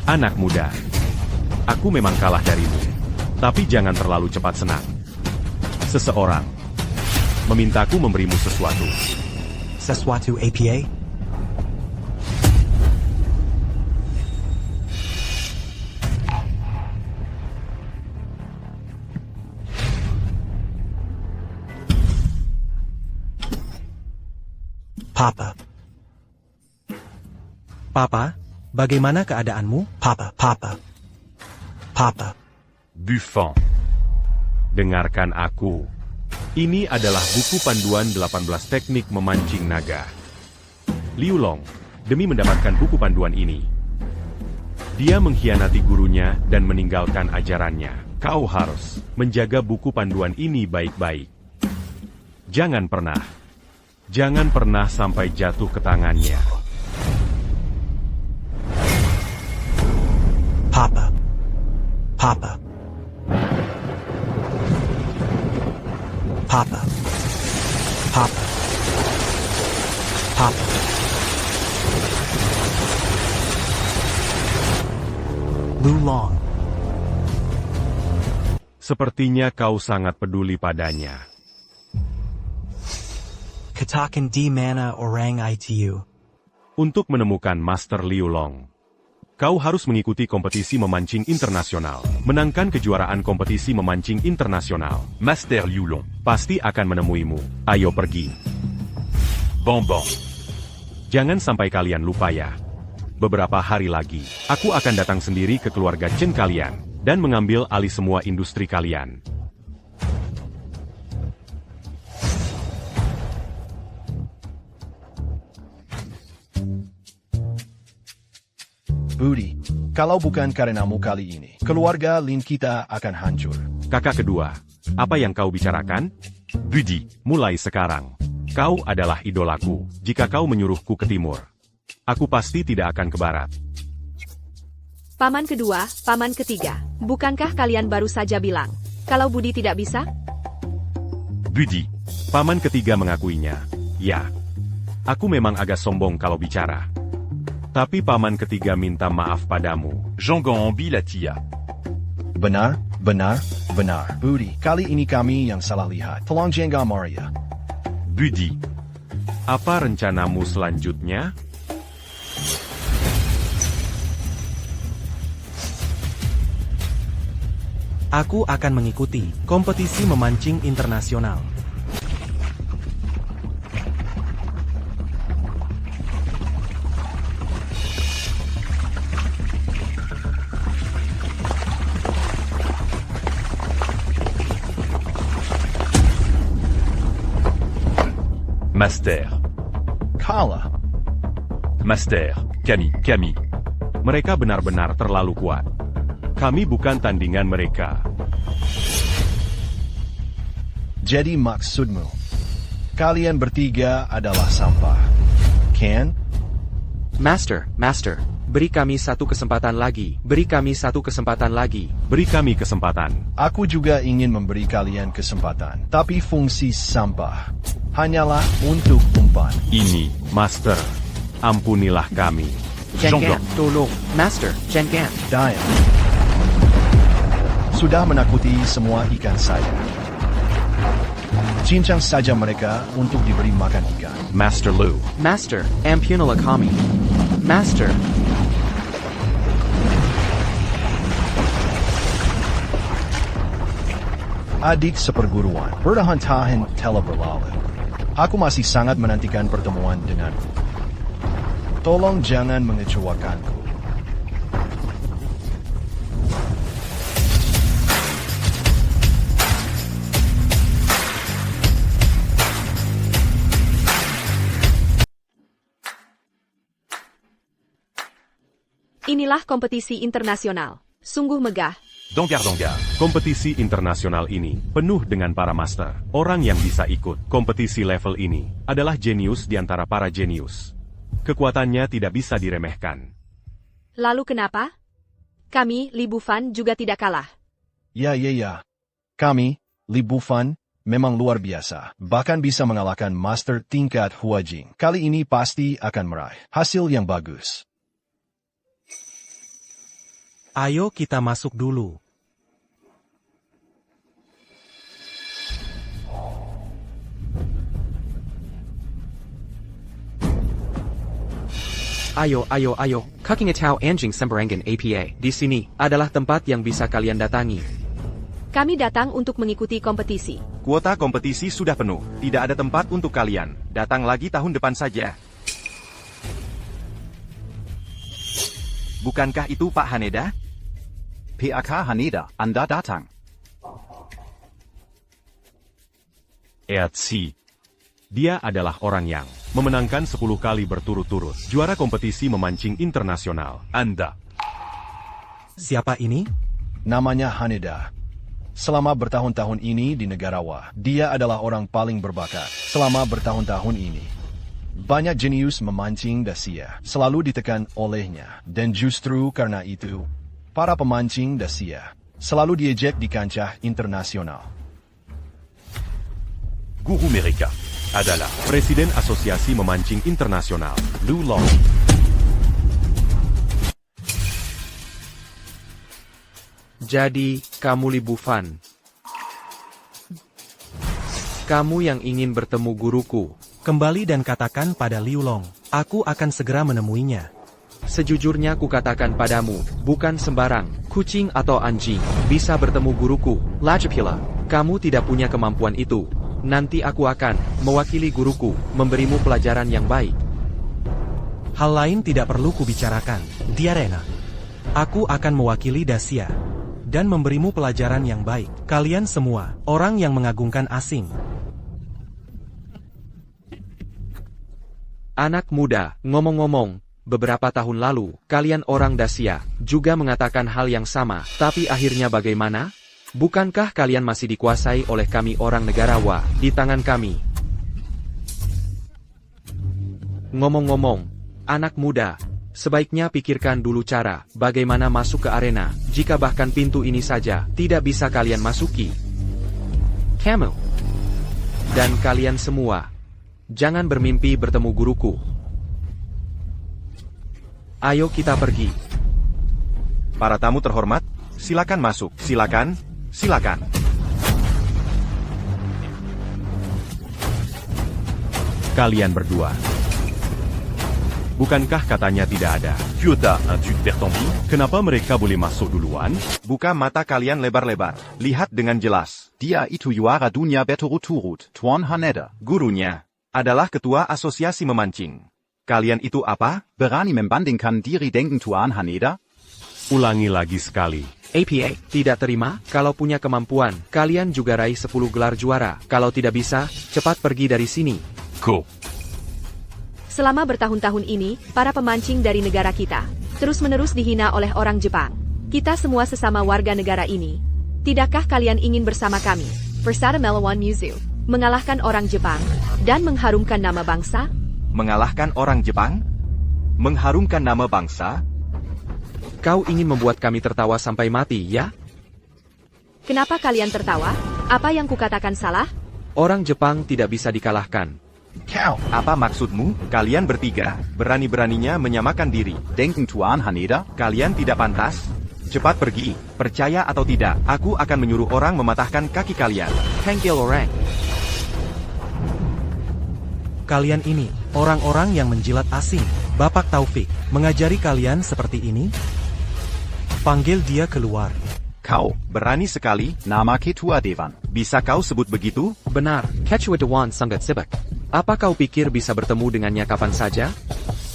Anak muda, aku memang kalah darimu, tapi jangan terlalu cepat senang. Seseorang memintaku memberimu sesuatu. Sesuatu apa? Papa. Papa, bagaimana keadaanmu? Papa. Buffon. Dengarkan aku. Ini adalah buku panduan 18 teknik memancing naga. Liu Long, demi mendapatkan buku panduan ini, dia mengkhianati gurunya dan meninggalkan ajarannya. Kau harus menjaga buku panduan ini baik-baik. Jangan pernah sampai jatuh ke tangannya. Papa. Papa. Papa. Papa. Papa. Liu Long. Sepertinya kau sangat peduli padanya. Katakan di mana orang itu. Untuk menemukan Master Liu Long, kau harus mengikuti kompetisi memancing internasional. Menangkan kejuaraan kompetisi memancing internasional. Master Liu Long. Pasti akan menemuimu. Ayo pergi. Bon bon. Jangan sampai kalian lupa ya. Beberapa hari lagi, aku akan datang sendiri ke keluarga Chen kalian, dan mengambil alih semua industri kalian. Budi, kalau bukan karenamu kali ini, keluarga Lin kita akan hancur. Kakak kedua, apa yang kau bicarakan? Budi, Mulai sekarang, kau adalah idolaku. Jika kau menyuruhku ke timur, aku pasti tidak akan ke barat. Paman kedua, paman ketiga. Bukankah kalian baru saja bilang, kalau Budi tidak bisa? Budi, Paman ketiga mengakuinya. Ya, aku memang agak sombong kalau bicara. Tapi paman ketiga minta maaf padamu. Zhongguang Bilatia. Benar. Budi, kali ini kami yang salah lihat. Tolong jangan Maria. Budi, Apa rencanamu selanjutnya? Aku akan mengikuti kompetisi memancing internasional. Master. Kalah. Master. Kami. Mereka benar-benar terlalu kuat. Kami bukan tandingan mereka. Jadi maksudmu, kalian bertiga adalah sampah, kan? Master, beri kami satu kesempatan lagi. Beri kami kesempatan. Aku juga ingin memberi kalian kesempatan, tapi fungsi sampah hanyalah untuk umpan. Ini, Master. Ampunilah kami. Zhongguang, tolong. Master, Zhongguang. Diam. Sudah menakuti semua ikan saya. Cincang saja mereka untuk diberi makan ikan. Master Lu. Master, ampunilah kami. Master. Adik seperguruan, bertahan-tahan telah berlalu. Aku masih sangat menantikan pertemuan denganmu. Tolong jangan mengecewakanku. Inilah kompetisi internasional. Sungguh megah. Dongar. Kompetisi internasional ini penuh dengan para master. Orang yang bisa ikut kompetisi level ini adalah jenius di antara para jenius. Kekuatannya tidak bisa diremehkan. Lalu kenapa? Kami, Li Bufan, juga tidak kalah. Ya. Kami, Li Bufan, memang luar biasa. Bahkan bisa mengalahkan master tingkat Huajing. Kali ini pasti akan meraih hasil yang bagus. Ayo kita masuk dulu. Ayo. Kakingitau Anjing Semberangan APA. Di sini adalah tempat yang bisa kalian datangi. Kami datang untuk mengikuti kompetisi. Kuota kompetisi sudah penuh. Tidak ada tempat untuk kalian. Datang lagi tahun depan saja. Bukankah itu Pak Haneda? PAK Haneda, Anda datang. Eatsi. Dia adalah orang yang memenangkan 10 kali berturut-turut juara kompetisi memancing internasional. Anda. Siapa ini? Namanya Haneda. Selama bertahun-tahun ini di negara Wa, dia adalah orang paling berbakat. Selama bertahun-tahun ini, banyak jenius memancing Dacia selalu ditekan olehnya. Dan justru karena itu, para pemancing Dacia selalu diejek di kancah internasional. Guru mereka adalah Presiden Asosiasi Memancing Internasional, Lu Long. Jadi, kamu Li Bufan. Kamu yang ingin bertemu guruku. Kembali dan katakan pada Liu Long. Aku akan segera menemuinya. Sejujurnya kukatakan padamu, bukan sembarang kucing atau anjing bisa bertemu guruku. Lajapila, kamu tidak punya kemampuan itu. Nanti aku akan mewakili guruku, memberimu pelajaran yang baik. Hal lain tidak perlu kubicarakan, Diarena. Aku akan mewakili Dacia dan memberimu pelajaran yang baik. Kalian semua, orang yang mengagungkan asing. Anak muda, ngomong-ngomong, beberapa tahun lalu, kalian orang Dacia juga mengatakan hal yang sama, tapi akhirnya bagaimana? Bukankah kalian masih dikuasai oleh kami orang negara Wa, di tangan kami? Ngomong-ngomong, anak muda, sebaiknya pikirkan dulu cara bagaimana masuk ke arena, jika bahkan pintu ini saja tidak bisa kalian masuki. Kamu dan kalian semua, jangan bermimpi bertemu guruku. Ayo kita pergi. Para tamu terhormat, silakan masuk. Silakan, silakan. Kalian berdua. Bukankah katanya tidak ada? Tu as un truc pertambi? Kenapa mereka boleh masuk duluan? Buka mata kalian lebar-lebar. Lihat dengan jelas. Dia itu juara dunia berturut-turut, Tuan Haneda. Gurunya adalah ketua asosiasi memancing. Kalian itu apa? Berani membandingkan diri dengan Tuan Haneda? Ulangi lagi sekali. APA, tidak terima, kalau punya kemampuan, kalian juga raih 10 gelar juara. Kalau tidak bisa, cepat pergi dari sini. Ko. Selama bertahun-tahun ini, para pemancing dari negara kita terus-menerus dihina oleh orang Jepang. Kita semua sesama warga negara ini. Tidakkah kalian ingin bersama kami, Persada Melawan Museum, mengalahkan orang Jepang dan mengharumkan nama bangsa? Mengalahkan orang Jepang? Mengharumkan nama bangsa? Kau ingin membuat kami tertawa sampai mati, ya? Kenapa kalian tertawa? Apa yang kukatakan salah? Orang Jepang tidak bisa dikalahkan. Kau, Apa maksudmu? Kalian bertiga, berani-beraninya menyamakan diri. Denken Tuan Haneda? Kalian tidak pantas? Cepat pergi. Percaya atau tidak, aku akan menyuruh orang mematahkan kaki kalian. Hengkil orang. Kalian ini, orang-orang yang menjilat asing. Bapak Taufik, mengajari kalian seperti ini? Panggil dia keluar. Kau, berani sekali? Nama Ketua Dewan. Bisa kau sebut begitu? Benar, Ketua Dewan Sangat Sibak. Apa kau pikir bisa bertemu dengannya kapan saja?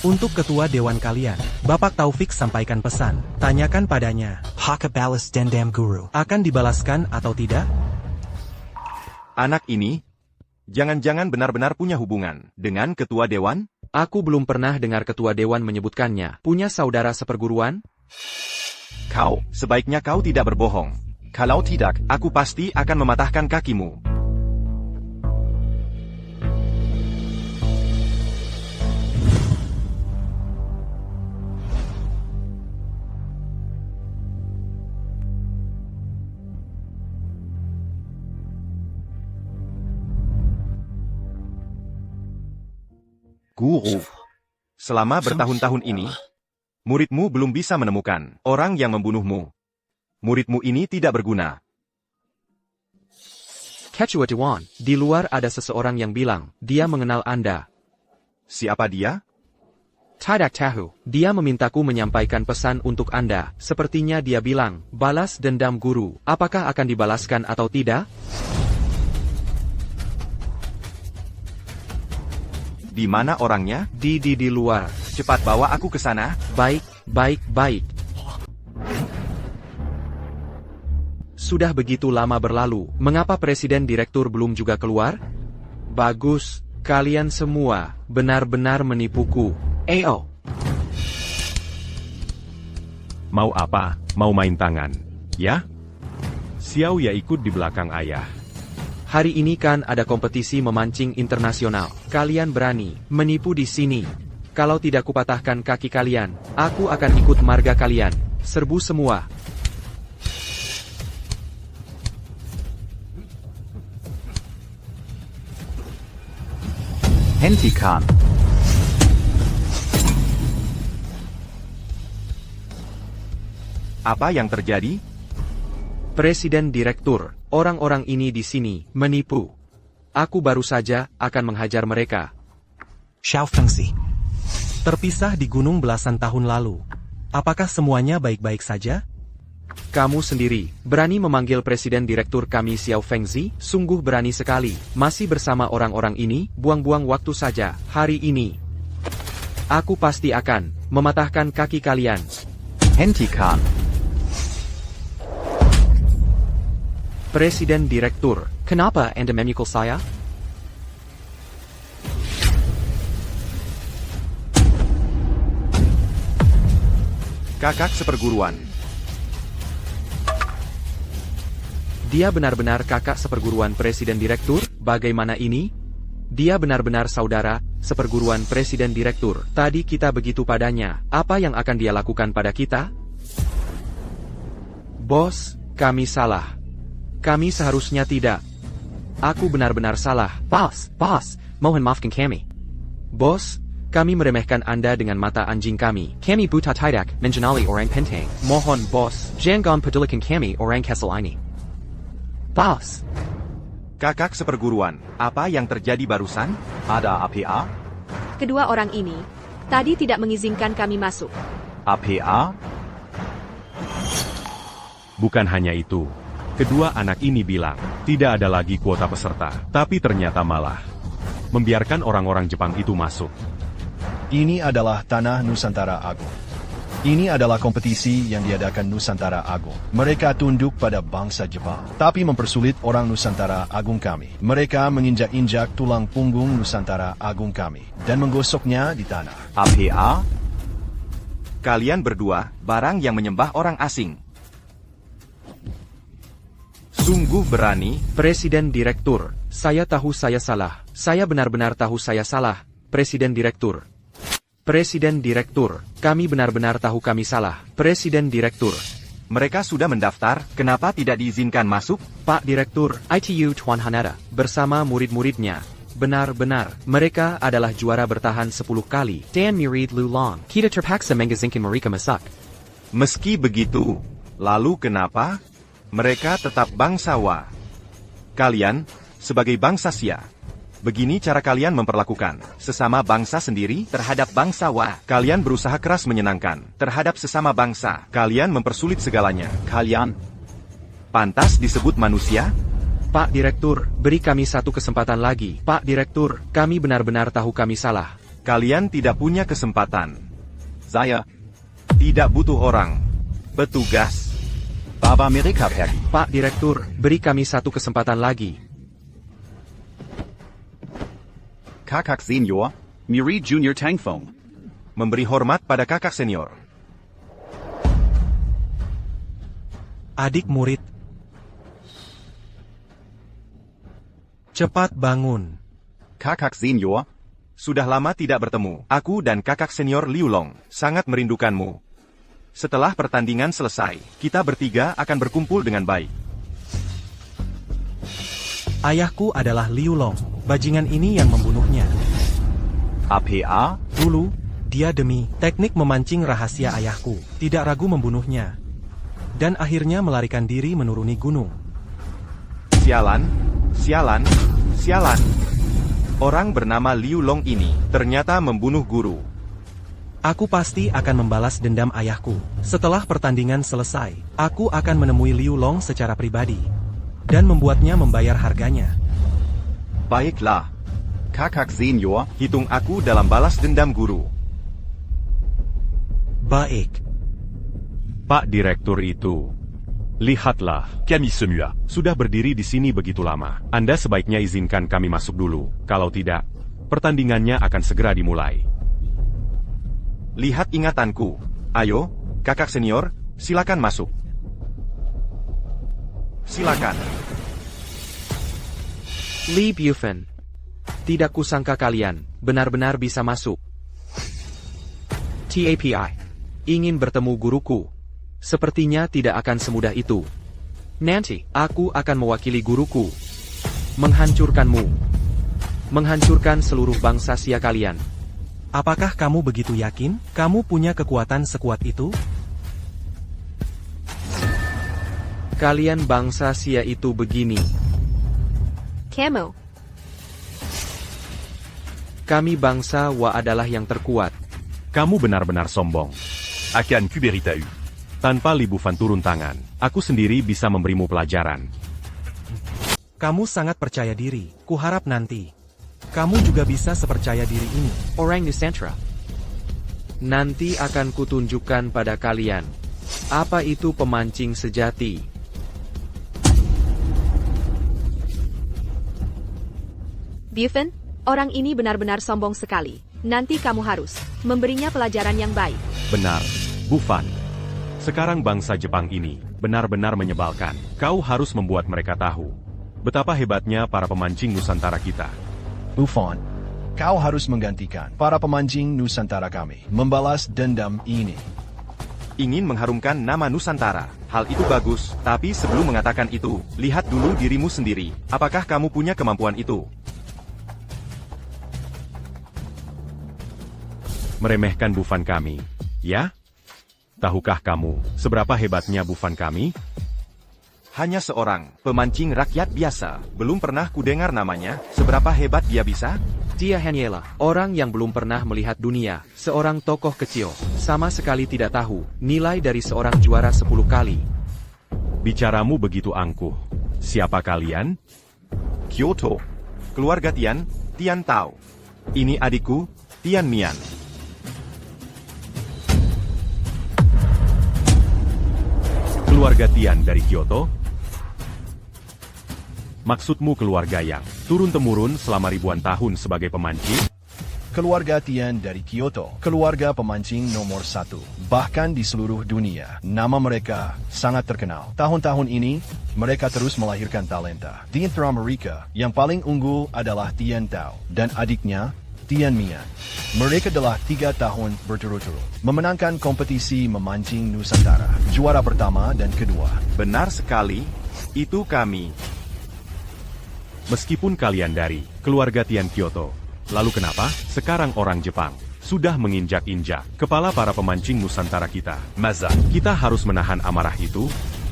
Untuk ketua dewan kalian, Bapak Taufik sampaikan pesan. Tanyakan padanya, Haka Balas Dendam Guru akan dibalaskan atau tidak? Anak ini, jangan-jangan benar-benar punya hubungan dengan ketua dewan? Aku belum pernah dengar ketua dewan menyebutkannya. Punya saudara seperguruan? Kau, sebaiknya kau tidak berbohong. Kalau tidak, aku pasti akan mematahkan kakimu. Guru. Selama bertahun-tahun ini, muridmu belum bisa menemukan orang yang membunuhmu. Muridmu ini tidak berguna. Ketua Dewan, di luar ada seseorang yang bilang, dia mengenal Anda. Siapa dia? Tidak tahu, dia memintaku menyampaikan pesan untuk Anda. Sepertinya dia bilang, balas dendam guru. Apakah akan dibalaskan atau tidak? Di mana orangnya? Di luar. Cepat bawa aku ke sana. Baik. Sudah begitu lama berlalu, mengapa Presiden Direktur belum juga keluar? Bagus, kalian semua benar-benar menipuku. Ayo. Mau apa? Mau main tangan? Ya? Xiao Ya ikut di belakang ayah. Hari ini kan ada kompetisi memancing internasional. Kalian berani menipu di sini. Kalau tidak kupatahkan kaki kalian, aku akan ikut marga kalian. Serbu semua. Hentikan. Apa yang terjadi? Presiden Direktur, orang-orang ini di sini menipu. Aku baru saja akan menghajar mereka. Xiao Fengzi. Terpisah di gunung belasan tahun lalu. Apakah semuanya baik-baik saja? Kamu sendiri, berani memanggil Presiden Direktur kami Xiao Fengzi? Sungguh berani sekali. Masih bersama orang-orang ini, buang-buang waktu saja. Hari ini, aku pasti akan mematahkan kaki kalian. Hentikan. Presiden Direktur, kenapa Anda memukul saya? Kakak seperguruan. Dia benar-benar kakak seperguruan Presiden Direktur, bagaimana ini? Dia benar-benar saudara seperguruan Presiden Direktur. Tadi kita begitu padanya, apa yang akan dia lakukan pada kita? Bos, kami salah. Kami seharusnya tidak. Aku benar-benar salah. Bos, mohon maafkan kami. Bos, kami meremehkan Anda dengan mata anjing kami. Kami buta tidak mengenali orang penting. Mohon bos, jangan pedulikan kami orang kesel ini. Bos. Kakak seperguruan, apa yang terjadi barusan? Ada APA? Kedua orang ini tadi tidak mengizinkan kami masuk. APA? Bukan hanya itu. Kedua anak ini bilang, tidak ada lagi kuota peserta. Tapi ternyata malah membiarkan orang-orang Jepang itu masuk. Ini adalah Tanah Nusantara Agung. Ini adalah kompetisi yang diadakan Nusantara Agung. Mereka tunduk pada bangsa Jepang, tapi mempersulit orang Nusantara Agung kami. Mereka menginjak-injak tulang punggung Nusantara Agung kami, dan menggosoknya di tanah. APA? Kalian berdua, barang yang menyembah orang asing. Sungguh berani. Presiden Direktur, saya tahu saya salah. Saya benar-benar tahu saya salah, Presiden Direktur. Presiden Direktur, kami benar-benar tahu kami salah. Presiden Direktur. Mereka sudah mendaftar, kenapa tidak diizinkan masuk? Pak Direktur, ITU Tuan Hanada, bersama murid-muridnya. Benar-benar, mereka adalah juara bertahan 10 kali. Dan Murid Lulong, kita terpaksa mengizinkan mereka masuk. Meski begitu, lalu kenapa? Mereka tetap bangsawa. Kalian, sebagai bangsa Xia, begini cara kalian memperlakukan sesama bangsa sendiri terhadap bangsawa. Kalian berusaha keras menyenangkan terhadap sesama bangsa. Kalian mempersulit segalanya. Kalian pantas disebut manusia? Pak Direktur, beri kami satu kesempatan lagi. Pak Direktur, kami benar-benar tahu kami salah. Kalian tidak punya kesempatan. Saya Tidak butuh orang. Petugas. Baba mereka pergi. Pak Direktur, beri kami satu kesempatan lagi. Kakak senior, Miri Junior Tangfong. Memberi hormat pada kakak senior. Adik murid. Cepat bangun. Kakak senior, Sudah lama tidak bertemu. Aku dan kakak senior Liu Long sangat merindukanmu. Setelah pertandingan selesai, kita bertiga akan berkumpul dengan baik. Ayahku adalah Liu Long. Bajingan ini yang membunuhnya. APA? Dulu, dia demi teknik memancing rahasia ayahku, tidak ragu membunuhnya. Dan akhirnya melarikan diri menuruni gunung. Sialan, sialan, sialan. Orang bernama Liu Long ini ternyata membunuh guru. Aku pasti akan membalas dendam ayahku. Setelah pertandingan selesai, aku akan menemui Liu Long secara pribadi. Dan membuatnya membayar harganya. Baiklah, Kakak senior, hitung aku dalam balas dendam guru. Baik. Pak Direktur itu Lihatlah, Camille semua. sudah berdiri di sini begitu lama. Anda sebaiknya izinkan kami masuk dulu. Kalau tidak, pertandingannya akan segera dimulai. Lihat ingatanku. Ayo, kakak senior, silakan masuk. Silakan. Li Bufan. Tidak kusangka kalian benar-benar bisa masuk. TAPI. Ingin bertemu guruku. Sepertinya tidak akan semudah itu. Nanti, aku akan mewakili guruku. Menghancurkanmu. Menghancurkan seluruh bangsa Sia kalian. Apakah kamu begitu yakin? Kamu punya kekuatan sekuat itu? Kalian bangsa Sia itu begini. Kamu. Kami bangsa Wa adalah yang terkuat. Kamu benar-benar sombong. Akan Kuberitau. Tanpa Li Bufan turun tangan, aku sendiri bisa memberimu pelajaran. Kamu sangat percaya diri. Kuharap nanti kamu juga bisa sepercaya diri ini. Orang Nusantara. Nanti akan kutunjukkan pada kalian. Apa itu pemancing sejati? Bufan, orang ini benar-benar sombong sekali. Nanti kamu harus memberinya pelajaran yang baik. Benar, Bufan. Sekarang bangsa Jepang ini benar-benar menyebalkan. Kau harus membuat mereka tahu betapa hebatnya para pemancing Nusantara kita. Buffon, kau harus menggantikan para pemancing Nusantara kami. Membalas dendam ini. Ingin mengharumkan nama Nusantara. Hal itu bagus, tapi sebelum mengatakan itu, lihat dulu dirimu sendiri. Apakah kamu punya kemampuan itu? Meremehkan Bufan kami, ya? Tahukah kamu seberapa hebatnya Bufan kami? Hanya seorang pemancing rakyat biasa. Belum pernah kudengar namanya. Seberapa hebat dia bisa? Dia hanyalah orang yang belum pernah melihat dunia. Seorang tokoh kecil. Sama sekali tidak tahu nilai dari seorang juara 10 kali. Bicaramu begitu angkuh. Siapa kalian? Kyoto. Keluarga Tian, Tian Tao. Ini adikku, Tian Mian. Keluarga Tian dari Kyoto? Maksudmu keluarga yang turun-temurun selama ribuan tahun sebagai pemancing? Keluarga Tian dari Kyoto, keluarga pemancing nomor 1, bahkan di seluruh dunia. Nama mereka sangat terkenal. Tahun-tahun ini, mereka terus melahirkan talenta. Di antara mereka, yang paling unggul adalah Tian Tao dan adiknya, Tian Mian. Mereka telah 3 tahun berturut-turut memenangkan kompetisi memancing Nusantara, juara pertama dan kedua. Benar sekali, itu kami. Meskipun kalian dari keluarga Tian Kyoto, lalu kenapa sekarang orang Jepang sudah menginjak-injak kepala para pemancing Nusantara kita? Maza. Kita harus menahan amarah itu.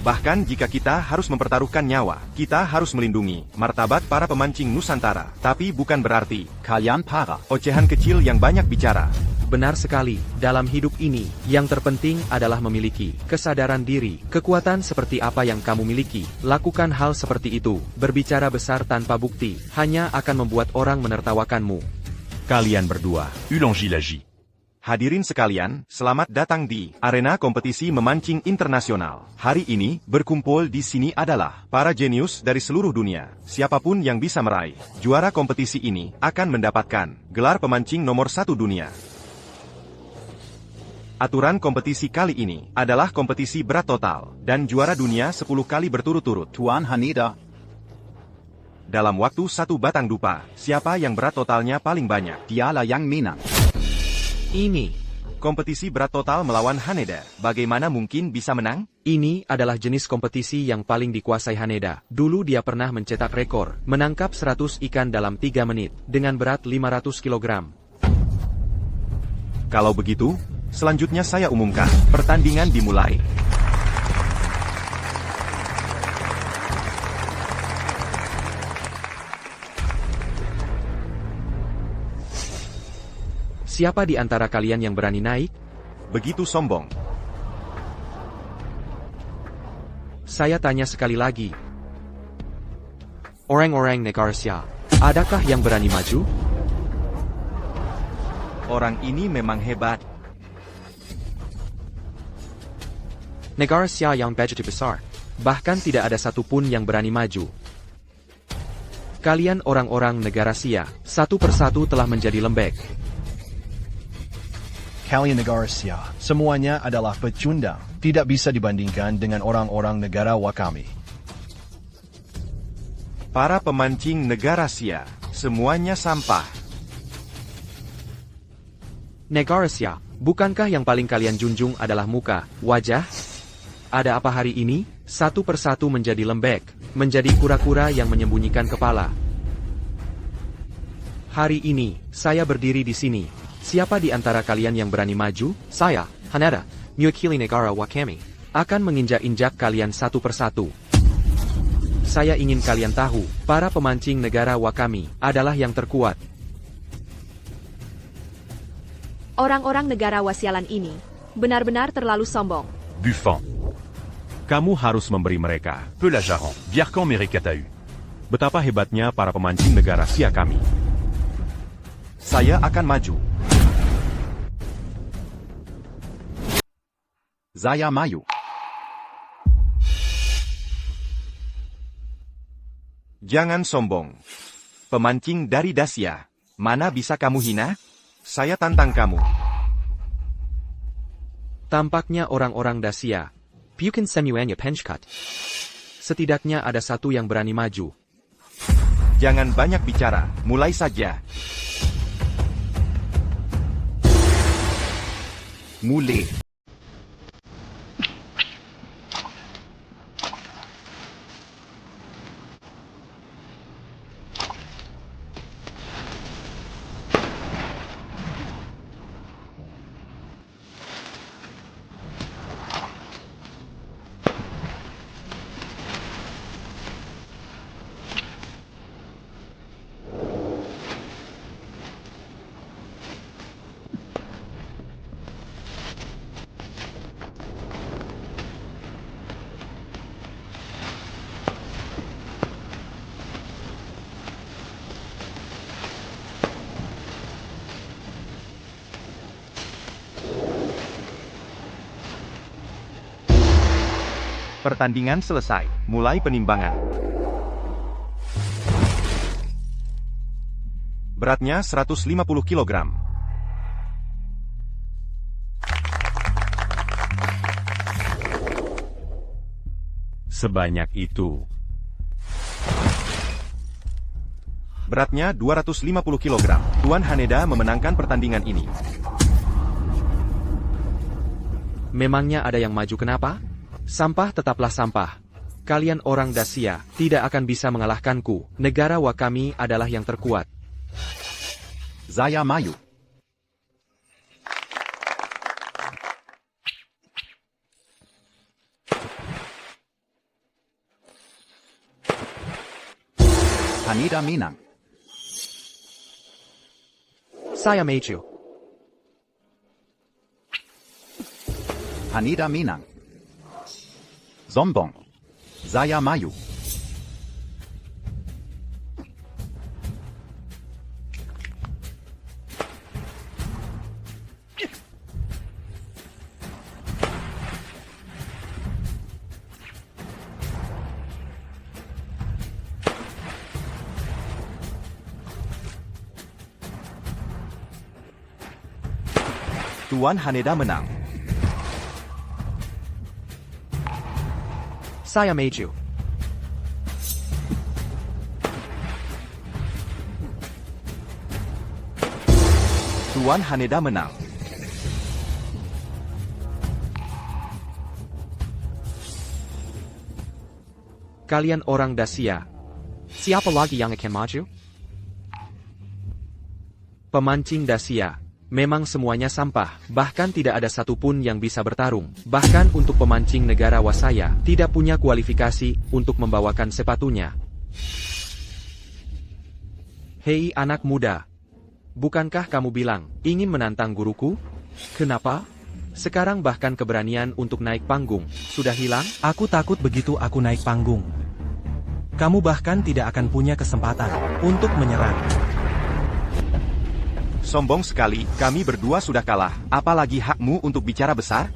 Bahkan jika kita harus mempertaruhkan nyawa, kita harus melindungi martabat para pemancing Nusantara. Tapi bukan berarti kalian para ocehan kecil yang banyak bicara. Benar sekali, dalam hidup ini, yang terpenting adalah memiliki kesadaran diri, kekuatan seperti apa yang kamu miliki. Lakukan hal seperti itu, berbicara besar tanpa bukti, hanya akan membuat orang menertawakanmu. Kalian berdua, Ulangi Lagi. Hadirin sekalian, selamat datang di arena kompetisi memancing internasional. Hari ini, berkumpul di sini adalah para jenius dari seluruh dunia. Siapapun yang bisa meraih juara kompetisi ini akan mendapatkan gelar pemancing nomor 1 dunia. Aturan kompetisi kali ini adalah kompetisi berat total dan juara dunia 10 kali berturut-turut. Tuan Haneda. Dalam waktu 1 batang dupa, siapa yang berat totalnya paling banyak? Dialah yang menang. Ini. Kompetisi berat total melawan Haneda. Bagaimana mungkin bisa menang? Ini adalah jenis kompetisi yang paling dikuasai Haneda. Dulu dia pernah mencetak rekor, menangkap 100 ikan dalam 3 menit, dengan berat 500 kg. Kalau begitu, selanjutnya saya umumkan, pertandingan dimulai. Siapa di antara kalian yang berani naik? Begitu sombong. Saya tanya sekali lagi. Orang-orang Negarsia, adakah yang berani maju? Orang ini memang hebat. Negarsia yang begitu besar. bahkan tidak ada satupun yang berani maju. Kalian orang-orang negara Sia, satu persatu telah menjadi lembek. Kalian negara Sia, semuanya adalah pecundang. Tidak bisa dibandingkan dengan orang-orang negara Wakami. Para pemancing negara Sia, semuanya sampah. Negara Sia, bukankah yang paling kalian junjung adalah muka, wajah? Ada apa hari ini? Satu persatu menjadi lembek, menjadi kura-kura yang menyembunyikan kepala. Hari ini, saya berdiri di sini. Siapa di antara kalian yang berani maju? Saya, Haneda, mewakili negara Wakami, akan menginjak-injak kalian satu persatu. Saya ingin kalian tahu, para pemancing negara Wakami adalah yang terkuat. Orang-orang negara Wasialan ini benar-benar terlalu sombong. Buffon, Kamu harus memberi mereka. Pelajaran, Biarkan Merekatahu. Betapa hebatnya para pemancing negara Sia kami. Saya akan maju. Saya maju. Jangan sombong. Pemancing dari Dacia, mana bisa kamu hina? Saya tantang kamu. Tampaknya orang-orang Dacia, Pukin Semuanya Penchkat. Setidaknya ada satu yang berani maju. Jangan banyak bicara, mulai saja. Mulai. Pertandingan selesai, mulai penimbangan. Beratnya 150 kg. Sebanyak itu. Beratnya 250 kg. Tuan Haneda memenangkan pertandingan ini. Memangnya ada yang maju kenapa? Sampah tetaplah sampah. Kalian orang Dacia tidak akan bisa mengalahkanku. Negara Wakami adalah yang terkuat. Saya maju. Haneda menang. Saya maju. Haneda menang. Sombong. Saya maju. Tuan Haneda menang. Saya maju. Tuan Haneda menang. Kalian orang Dacia. Siapa lagi yang akan maju? Pemancing Dacia. Memang semuanya sampah, bahkan tidak ada satupun yang bisa bertarung. Bahkan untuk pemancing negara Wasaya, tidak punya kualifikasi untuk membawakan sepatunya. Hei anak muda, bukankah kamu bilang ingin menantang guruku? Kenapa? Sekarang bahkan keberanian untuk naik panggung sudah hilang? Aku takut begitu aku naik panggung. Kamu bahkan tidak akan punya kesempatan untuk menyerang. Sombong sekali, kami berdua sudah kalah. Apalagi hakmu untuk bicara besar?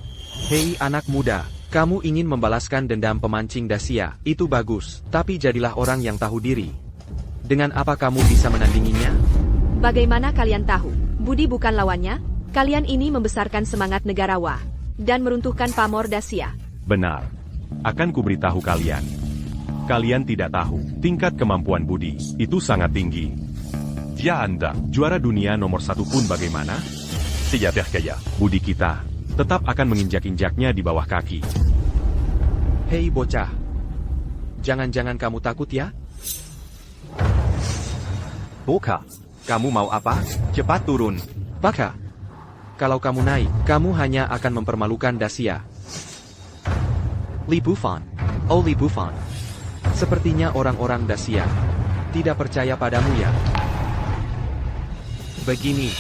Hei anak muda, Kamu ingin membalaskan dendam pemancing Dacia, itu bagus, tapi jadilah orang yang tahu diri. Dengan apa kamu bisa menandinginya? Bagaimana kalian tahu? Budi bukan lawannya? Kalian ini membesarkan semangat negarawa dan meruntuhkan pamor Dacia. Benar. Akan kuberitahu kalian. Kalian tidak tahu, tingkat kemampuan Budi itu sangat tinggi. Dia Anda. Juara dunia nomor 1 pun bagaimana? Saya percaya. Budi kita tetap akan menginjak-injaknya di bawah kaki. Hei bocah. Jangan-jangan kamu takut ya? Boka, kamu mau apa? Cepat turun. Baka. Kalau kamu naik, kamu hanya akan mempermalukan Dacia. Li Bufan. Oh Li Bufan. Sepertinya orang-orang Dacia tidak percaya padamu ya. Begini.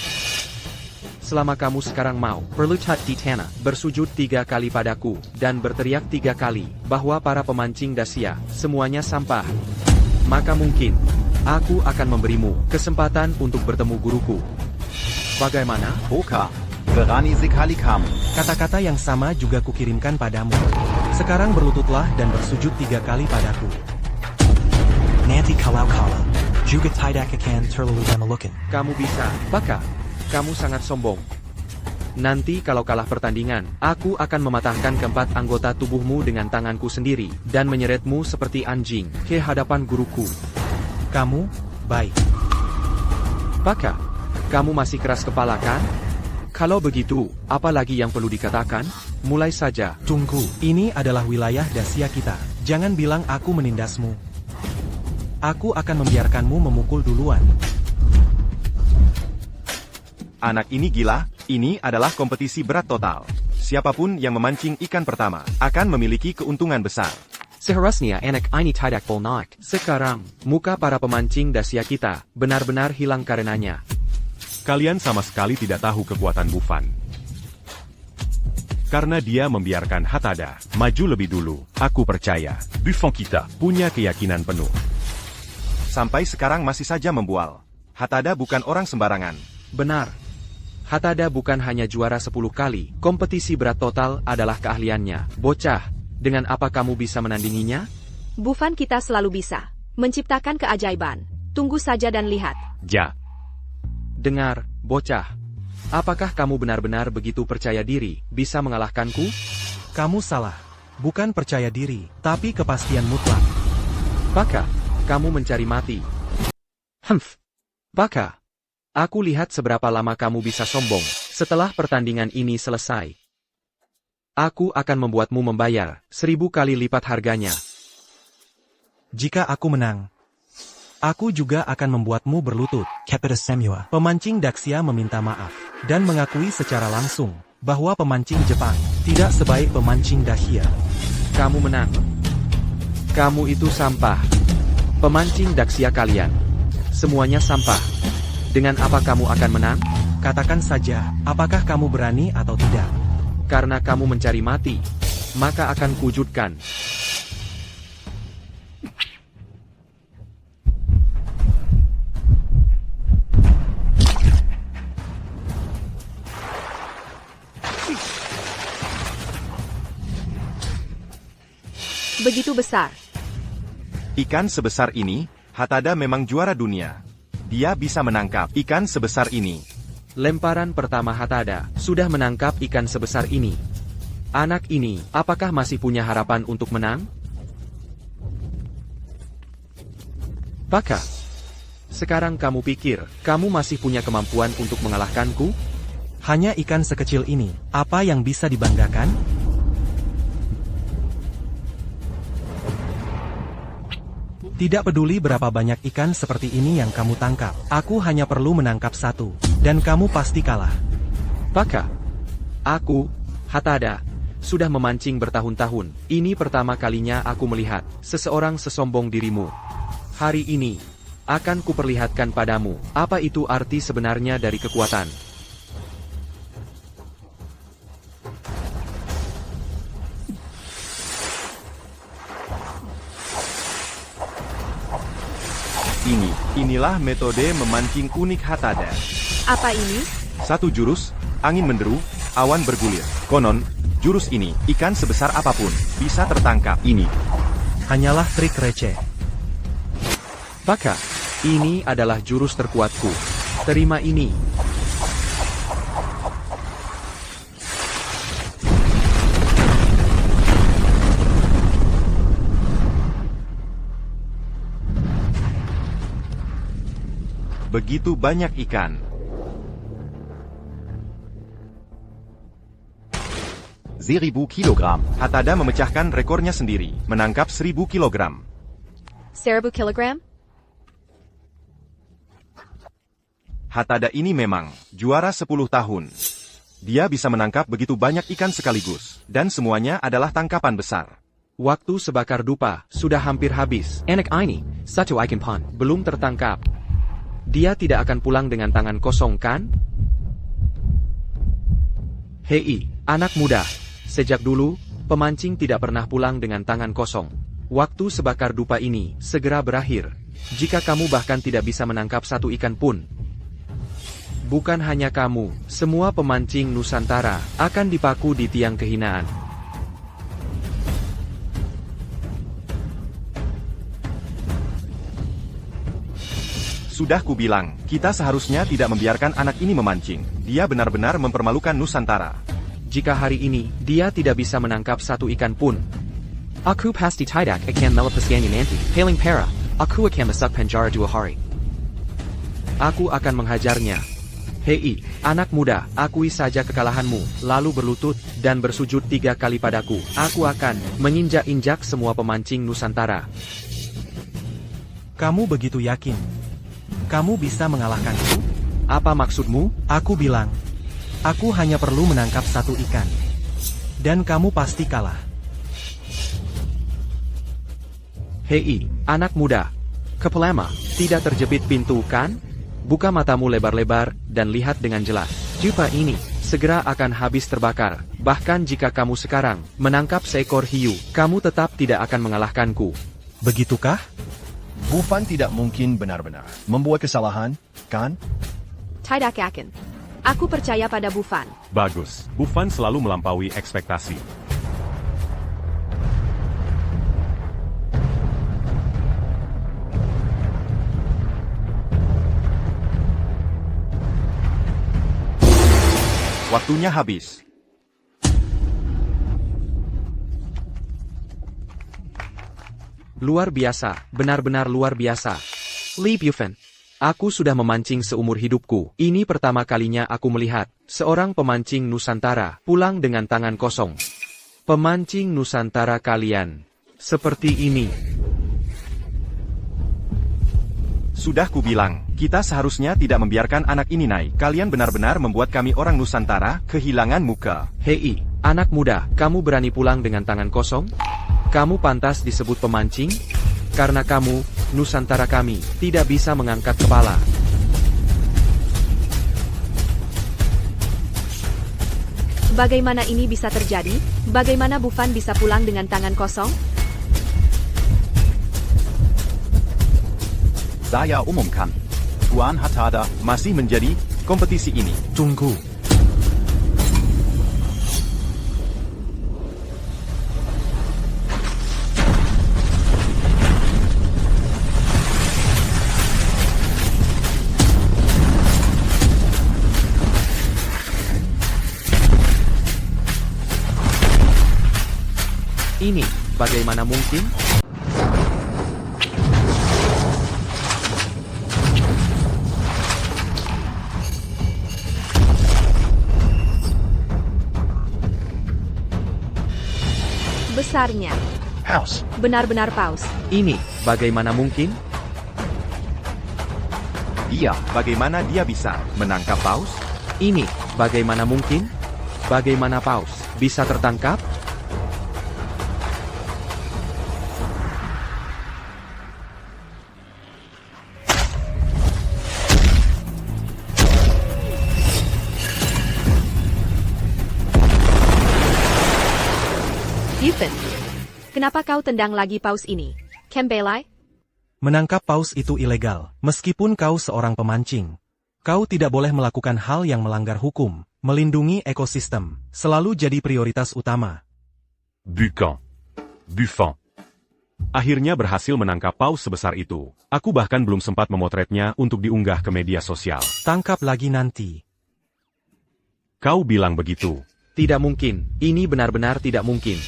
Selama kamu sekarang mau berlutut di tanah, bersujud 3 kali padaku, dan berteriak 3 kali, bahwa para pemancing Dacia, semuanya sampah. Maka mungkin, aku akan memberimu kesempatan untuk bertemu guruku. Bagaimana? Boka, berani sekali kamu. Kata-kata yang sama juga kukirimkan padamu. Sekarang berlututlah dan bersujud 3 kali padaku. Nanti kalau kalah, juga tidak akan terlalu lama. Kamu bisa, Baka. Kamu sangat sombong. Nanti kalau kalah pertandingan, aku akan mematahkan keempat anggota tubuhmu dengan tanganku sendiri, dan menyeretmu seperti anjing ke hadapan guruku. Kamu, baik. Baka, kamu masih keras kepala kan? Kalau begitu, apa lagi yang perlu dikatakan? Mulai saja. Tunggu, ini adalah wilayah Dacia kita. Jangan bilang aku menindasmu. Aku akan membiarkanmu memukul duluan. Anak ini gila, ini adalah kompetisi berat total. Siapapun yang memancing ikan pertama, akan memiliki keuntungan besar. Seharusnya anak ini tidak boleh. Sekarang, muka para pemancing Dacia kita, benar-benar hilang karenanya. Kalian sama sekali tidak tahu kekuatan Bufan. Karena dia membiarkan Hatada maju lebih dulu, aku percaya. Buffon kita. Punya keyakinan penuh. Sampai sekarang masih saja membual. Hatada bukan orang sembarangan. Benar. Hatada bukan hanya juara 10 kali, kompetisi berat total adalah keahliannya. Bocah, dengan apa kamu bisa menandinginya? Bufan kita selalu bisa menciptakan keajaiban. Tunggu saja dan lihat. Ja. Dengar, bocah. Apakah kamu benar-benar begitu percaya diri, bisa mengalahkanku? Kamu salah. Bukan percaya diri, tapi kepastian mutlak. Baka, kamu mencari mati. Baka. Aku lihat seberapa lama kamu bisa sombong. Setelah pertandingan ini selesai, aku akan membuatmu membayar 1000 kali lipat harganya. Jika aku menang, aku juga akan membuatmu berlutut. Kepada semua. Pemancing Dacia meminta maaf, dan mengakui secara langsung, bahwa pemancing Jepang tidak sebaik pemancing Dacia. Kamu menang. Kamu itu sampah. Pemancing Dacia kalian, semuanya sampah. Dengan apa kamu akan menang? Katakan saja, apakah kamu berani atau tidak? Karena kamu mencari mati, maka akan kuwujudkan. Begitu besar. Ikan sebesar ini, Hatada memang juara dunia. Dia bisa menangkap ikan sebesar ini. Lemparan pertama Hatada sudah menangkap ikan sebesar ini. Anak ini, apakah masih punya harapan untuk menang? Baka, sekarang kamu pikir, kamu masih punya kemampuan untuk mengalahkanku? Hanya ikan sekecil ini, apa yang bisa dibanggakan? Tidak peduli berapa banyak ikan seperti ini yang kamu tangkap, aku hanya perlu menangkap 1, dan kamu pasti kalah. Baka, aku, Hatada, sudah memancing bertahun-tahun. Ini pertama kalinya aku melihat seseorang sesombong dirimu. Hari ini, akan kuperlihatkan padamu, apa itu arti sebenarnya dari kekuatan. Inilah metode memancing unik Hatada. Apa ini? 1 jurus, angin menderu, awan bergulir. Konon, jurus ini, ikan sebesar apapun, bisa tertangkap. Ini Hanyalah trik receh. Baka, ini adalah jurus terkuatku. Terima ini. Begitu banyak ikan. Seribu kilogram. Hatada memecahkan rekornya sendiri, menangkap 1000 kilogram. 1000 kilogram? Hatada ini memang juara 10 tahun. Dia bisa menangkap begitu banyak ikan sekaligus, dan semuanya adalah tangkapan besar. Waktu sebakar dupa sudah hampir habis. Anak ini, satu ikan pun belum tertangkap. Dia tidak akan pulang dengan tangan kosong, kan? Hei, anak muda. Sejak dulu, pemancing tidak pernah pulang dengan tangan kosong. Waktu sebakar dupa ini segera berakhir. Jika kamu bahkan tidak bisa menangkap satu ikan pun. Bukan hanya kamu, semua pemancing Nusantara akan dipaku di tiang kehinaan. Sudah kubilang, kita seharusnya tidak membiarkan anak ini memancing. Dia benar-benar mempermalukan Nusantara. Jika hari ini, dia tidak bisa menangkap satu ikan pun. Aku pasti tidak akan melepaskannya nanti. Paling parah, aku akan masak penjara 2 hari. Aku akan menghajarnya. Hei, anak muda, akui saja kekalahanmu, lalu berlutut, dan bersujud 3 kali padaku. Aku akan menginjak-injak semua pemancing Nusantara. Kamu begitu yakin? Kamu bisa mengalahkanku? Apa maksudmu? Aku bilang, aku hanya perlu menangkap satu ikan. Dan kamu pasti kalah. Hei, anak muda. Kepelama, tidak terjepit pintu, kan? Buka matamu lebar-lebar, dan lihat dengan jelas. Jupa ini, segera akan habis terbakar. Bahkan jika kamu sekarang menangkap seekor hiu, kamu tetap tidak akan mengalahkanku. Begitukah? Bufan tidak mungkin benar-benar membuat kesalahan, kan? Tidak akan. Aku percaya pada Bufan. Bagus, Bufan selalu melampaui ekspektasi. Waktunya habis. Luar biasa, benar-benar luar biasa. Li Bufan. Aku sudah memancing seumur hidupku. Ini pertama kalinya aku melihat seorang pemancing Nusantara pulang dengan tangan kosong. Pemancing Nusantara kalian seperti ini. Sudah kubilang, kita seharusnya tidak membiarkan anak ini naik. Kalian benar-benar membuat kami orang Nusantara kehilangan muka. Hei, anak muda, kamu berani pulang dengan tangan kosong? Kamu pantas disebut pemancing? Karena kamu, Nusantara kami, tidak bisa mengangkat kepala. Bagaimana ini bisa terjadi? Bagaimana Bufan bisa pulang dengan tangan kosong? Saya umumkan, Tuan Hatada masih menjadi kompetisi ini. Tunggu. Ini, bagaimana mungkin? Besarnya. House. Benar-benar paus. Ini, bagaimana mungkin? Dia, bagaimana dia bisa menangkap paus? Ini, bagaimana mungkin? Bagaimana paus bisa tertangkap? Ethan, kenapa kau tendang lagi paus ini? Kembelai? Menangkap paus itu ilegal, meskipun kau seorang pemancing. Kau tidak boleh melakukan hal yang melanggar hukum, Melindungi ekosistem selalu jadi prioritas utama. Bucan. Buffon. Akhirnya berhasil menangkap paus sebesar itu. Aku bahkan belum sempat memotretnya untuk diunggah ke media sosial. Tangkap lagi nanti. Kau bilang begitu. Tidak mungkin, ini benar-benar tidak mungkin.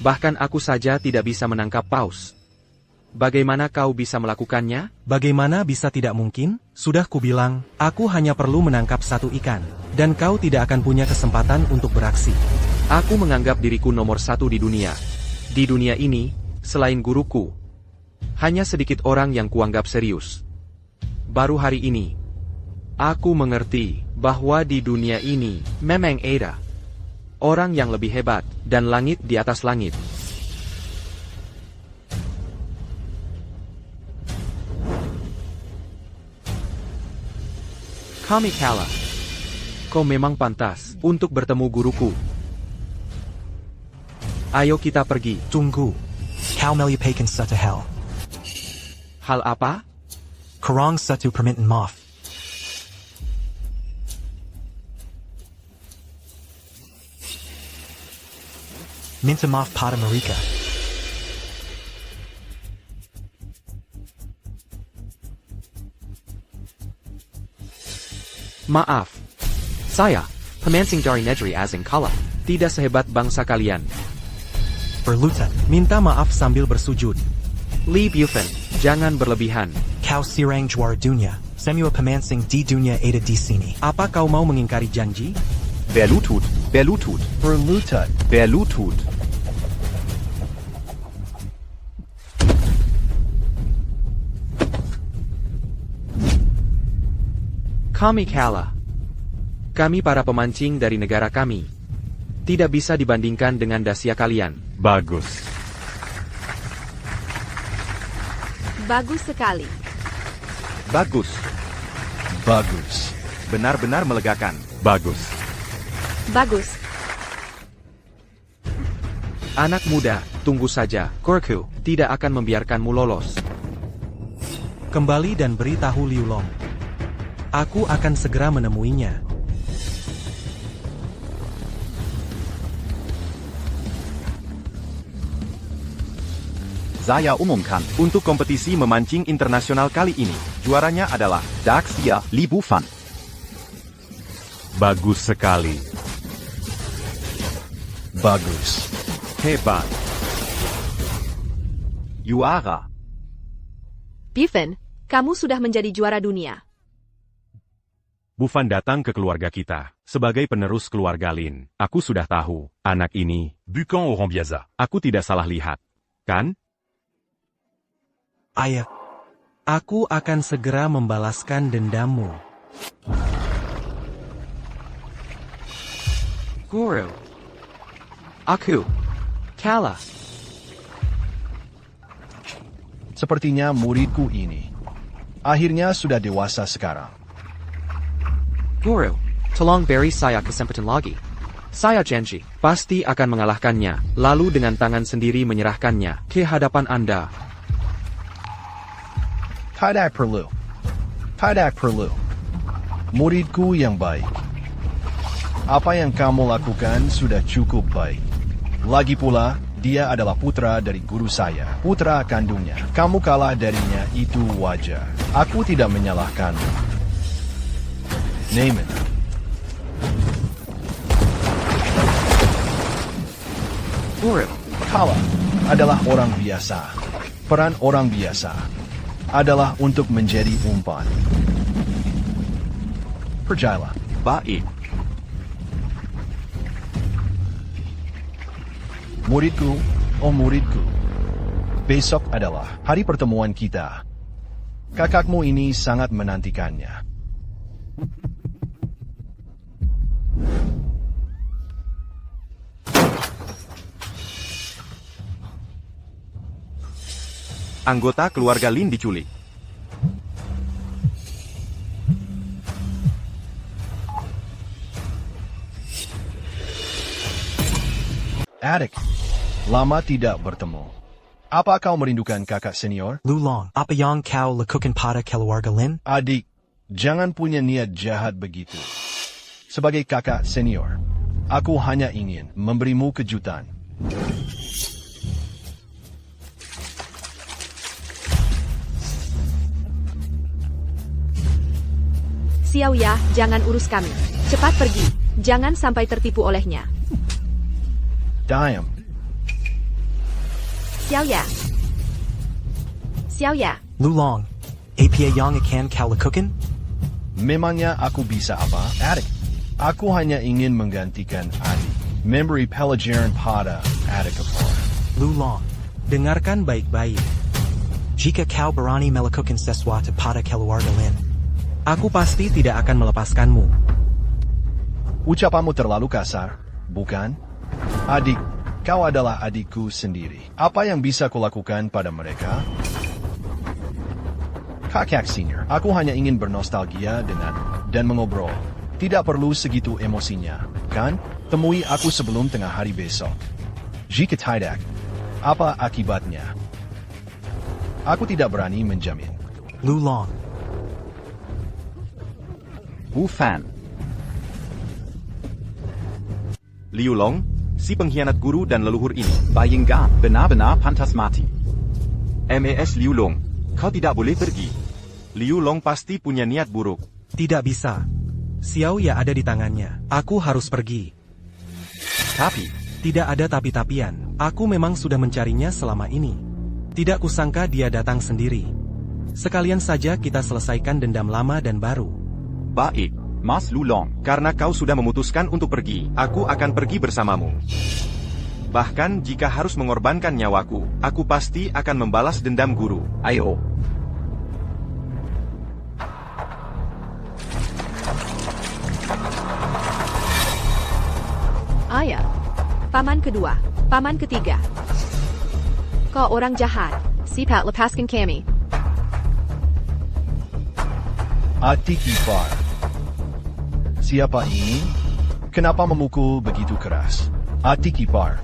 Bahkan aku saja tidak bisa menangkap paus. Bagaimana kau bisa melakukannya? Bagaimana bisa tidak mungkin? Sudah kubilang, aku hanya perlu menangkap satu ikan. Dan kau tidak akan punya kesempatan untuk beraksi. Aku menganggap diriku nomor 1 di dunia. Di dunia ini, selain guruku, hanya sedikit orang yang kuanggap serius. Baru hari ini, aku mengerti bahwa di dunia ini memang ada orang yang lebih hebat dan langit di atas langit. Kami kalah. Kau memang pantas untuk bertemu guruku. Ayo kita pergi. Tunggu. Kau melipakan satu hal. Hal apa? Kurang satu permintaan maaf. Minta maaf pada mereka. Maaf. Saya, pemancing dari negeri asing kalah. Tidak sehebat bangsa kalian. Berlutut. Minta maaf sambil bersujud. Li Bufon, jangan berlebihan. Kau sirang juara dunia. Semua pemancing di dunia ada di sini. Apa kau mau mengingkari janji? Berlutut. Berlutut. Berlutut. Berlutut. Kami kalah. Kami para pemancing dari negara kami. Tidak bisa dibandingkan dengan dasia kalian. Bagus. Bagus sekali. Bagus. Bagus. Benar-benar melegakan. Bagus. Bagus. Anak muda, tunggu saja. Korku tidak akan membiarkanmu lolos. Kembali dan beritahu Liu Long. Aku akan segera menemuinya. Saya umumkan, untuk kompetisi memancing internasional kali ini, juaranya adalah Daxia Li Bufon. Bagus sekali. Bagus. Hebat. Juara. Bufon, kamu sudah menjadi juara dunia. Bufon datang ke keluarga kita. Sebagai penerus keluarga Lin, aku sudah tahu, anak ini. Bucan Orambiaza. Aku tidak salah lihat. Kan? Ayah. Aku akan segera membalaskan dendammu. Guru. Aku kalah. Sepertinya muridku ini akhirnya sudah dewasa sekarang. Guru, tolong beri saya kesempatan lagi. Saya janji, pasti akan mengalahkannya, lalu dengan tangan sendiri menyerahkannya ke hadapan Anda. Tidak perlu. Tidak perlu. Muridku yang baik. Apa yang kamu lakukan sudah cukup baik. Lagi pula, dia adalah putra dari guru saya, putra kandungnya. Kamu kalah darinya, itu wajar. Aku tidak menyalahkanmu. Name it. Guru, Kala adalah orang biasa. Peran orang biasa adalah untuk menjadi umpan. Percayalah. Baik. Muridku, oh muridku. Besok adalah hari pertemuan kita. Kakakmu ini sangat menantikannya. Anggota keluarga Lin diculik. Adik, lama tidak bertemu. Apa kau merindukan kakak senior? Lulong, apa yang kau lakukan pada keluarga Lin? Adik, jangan punya niat jahat begitu. Sebagai kakak senior, aku hanya ingin memberimu kejutan. Xiao Ya, jangan urus kami. Cepat pergi. Jangan sampai tertipu olehnya. Diam. Xiao Ya. Xiao Ya. Lulong. Apa yang akan kau lakukan? Memangnya aku bisa apa, adik? Aku hanya ingin menggantikan adik. Memberi pelajaran pada adik kepala. Lulong. Dengarkan baik-baik. Jika kau berani melakukan sesuatu pada keluarga Lin, Aku pasti tidak akan melepaskanmu. Ucapanmu terlalu kasar, bukan? Adik, kau adalah adikku sendiri. Apa yang bisa kulakukan pada mereka? Kakak senior, aku hanya ingin bernostalgia dan mengobrol. Tidak perlu segitu emosinya, kan? Temui aku sebelum tengah hari besok. Jika tidak, apa akibatnya? Aku tidak berani menjamin. Lulong. Wu Fan. Liu Long, si pengkhianat guru dan leluhur ini. Bayinggan benar-benar pantas mati. MAS Liu Long, kau tidak boleh pergi. Liu Long pasti punya niat buruk. Tidak bisa. Xiao Ya ada di tangannya. Aku harus pergi. Tapi, Tidak ada tapi-tapian. Aku memang sudah mencarinya selama ini. Tidak kusangka dia datang sendiri. Sekalian saja kita selesaikan dendam lama dan baru. baik. Mas Lulong. Karena kau sudah memutuskan untuk pergi, aku akan pergi bersamamu. Bahkan jika harus mengorbankan nyawaku, aku pasti akan membalas dendam guru. Ayo. Ayah. Paman kedua. Paman ketiga. Kau orang jahat. Sipat lepaskan kami. Adik ipar. Siapa ini? Kenapa memukul begitu keras? Adik ipar.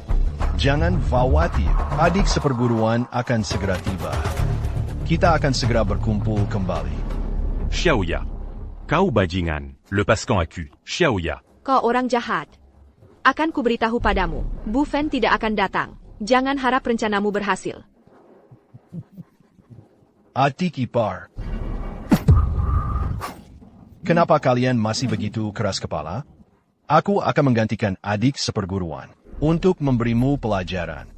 Jangan khawatir. Adik seperguruan akan segera tiba. Kita akan segera berkumpul kembali. Xiao Ya. Kau bajingan. Le Pascan a cu. Xiao Ya. Kau orang jahat. Akan kuberitahu padamu, Bu Fen tidak akan datang. Jangan harap rencanamu berhasil. Adik ipar. Kenapa kalian masih begitu keras kepala? Aku akan menggantikan adik seperguruan untuk memberimu pelajaran.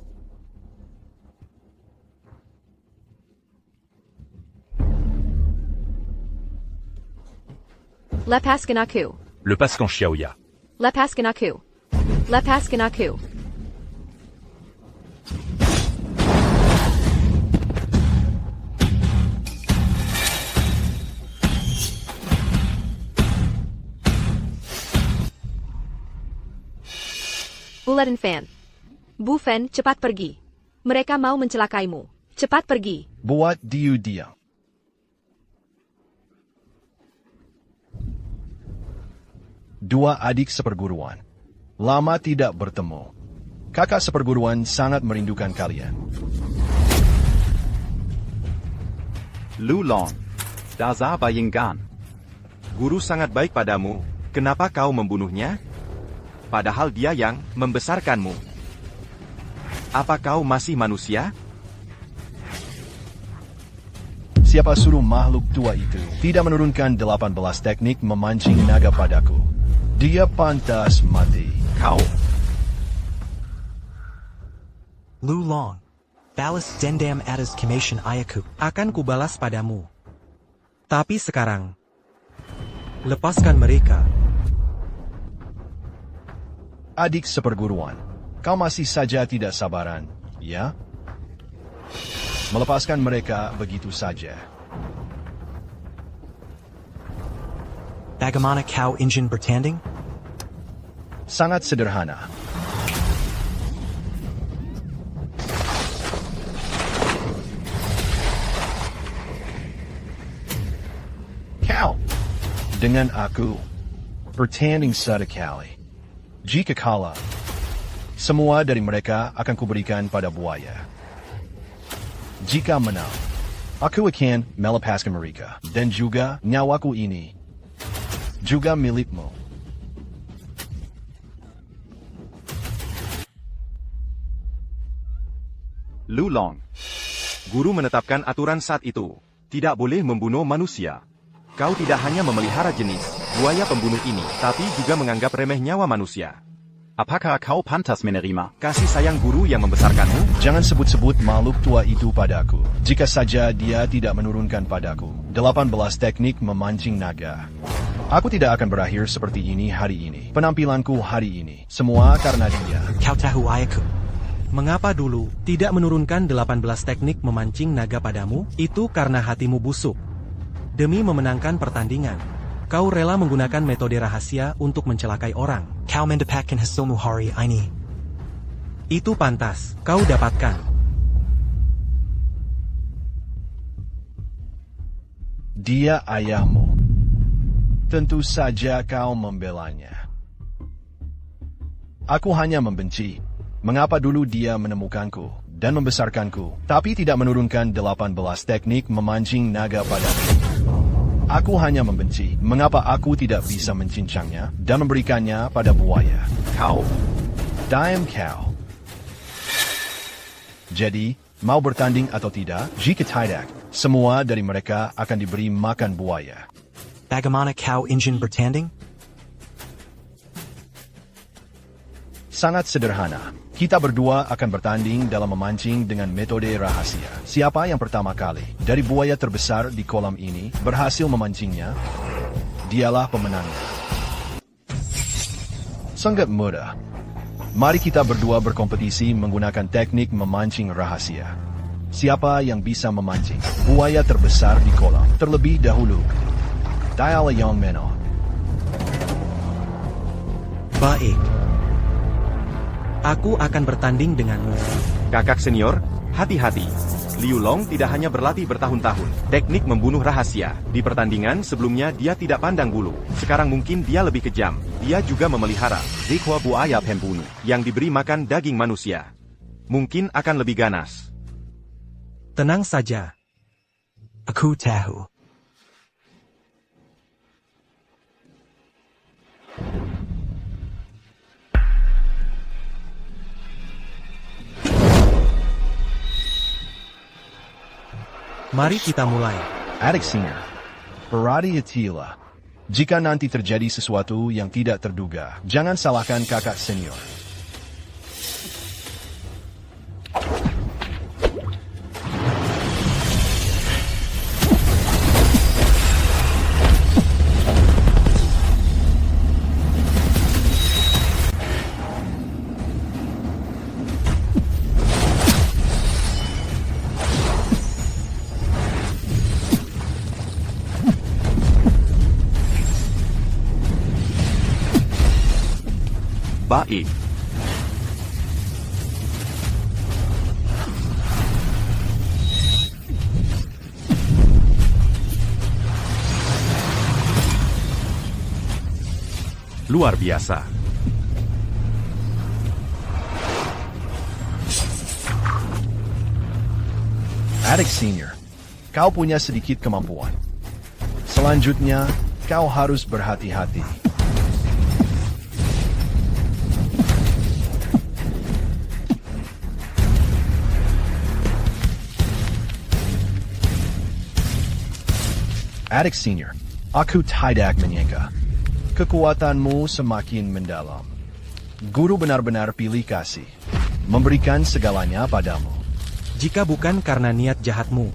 Lepaskan aku. Le Pascan Xiao Ya. Lepaskan aku. Lepaskan aku. Bulletin Fan. Bu Fen, cepat pergi. Mereka mau mencelakaimu. Cepat pergi. Buat diam. Dua adik seperguruan. Lama tidak bertemu. Kakak seperguruan sangat merindukan kalian. Lulong. Dasar Bayinggan. Guru sangat baik padamu, kenapa kau membunuhnya? Padahal dia yang membesarkanmu. Apa kau masih manusia? Siapa suruh makhluk tua itu tidak menurunkan 18 teknik memancing naga padaku? Dia pantas mati. Kau. Lulong. Balas dendam atas kemation ayaku. Akan kubalas padamu. Tapi sekarang, lepaskan mereka. Adik seperguruan, kau masih saja tidak sabaran, ya? Melepaskan mereka begitu saja. Bagaimana kau ingin bertanding? Sangat sederhana. Kau, dengan aku, bertanding sekali. Jika kalah, semua dari mereka akan kuberikan pada buaya. Jika menang, aku akan melepaskan mereka. Dan juga nyawaku ini, juga milikmu. Lu Long. Guru menetapkan aturan saat itu. Tidak boleh membunuh manusia. Kau tidak hanya memelihara jenis buaya pembunuh ini, tapi juga menganggap remeh nyawa manusia. Apakah kau pantas menerima Kasih sayang guru yang membesarkanmu? Jangan sebut-sebut makhluk tua itu padaku. Jika saja dia tidak menurunkan padaku 18 teknik memancing naga. Aku tidak akan berakhir seperti ini hari ini. Penampilanku hari ini. Semua karena dia. Kau tahu ayahku. Mengapa dulu tidak menurunkan 18 teknik memancing naga padamu? Itu karena hatimu busuk. Demi memenangkan pertandingan, kau rela menggunakan metode rahasia untuk mencelakai orang. Kau mendapatkan hasilmu hari ini. Itu pantas, kau dapatkan. Dia ayahmu. Tentu saja kau membelanya. Aku hanya membenci. Mengapa dulu dia menemukanku dan membesarkanku, tapi tidak menurunkan 18 teknik memancing naga padaku? Aku hanya membenci. Mengapa aku tidak bisa mencincangnya dan memberikannya pada buaya? Kau. Diam kau. Jadi, mau bertanding atau tidak? Jika tidak, semua dari mereka akan diberi makan buaya. Bagaimana kau ingin bertanding? Sangat sederhana. Kita berdua akan bertanding dalam memancing dengan metode rahasia. Siapa yang pertama kali dari buaya terbesar di kolam ini berhasil memancingnya, dialah pemenangnya. Sangat mudah. Mari kita berdua berkompetisi menggunakan teknik memancing rahasia. Siapa yang bisa memancing buaya terbesar di kolam terlebih dahulu? Dialah yang menang. Baik. Aku akan bertanding denganmu. Kakak senior, hati-hati. Liu Long tidak hanya berlatih bertahun-tahun teknik membunuh rahasia. Di pertandingan sebelumnya dia tidak pandang bulu. Sekarang mungkin dia lebih kejam. Dia juga memelihara zikwa buaya pembunuh yang diberi makan daging manusia. Mungkin akan lebih ganas. Tenang saja. Aku tahu. Mari kita mulai. Adik senior, berhati-hatilah. Jika nanti terjadi sesuatu yang tidak terduga, jangan salahkan kakak senior. Baik. Luar biasa. Adik senior, kau punya sedikit kemampuan. Selanjutnya, kau harus berhati-hati. Adik senior, aku tidak menyangka. Kekuatanmu semakin mendalam. Guru benar-benar pilih kasih. Memberikan segalanya padamu. Jika bukan karena niat jahatmu,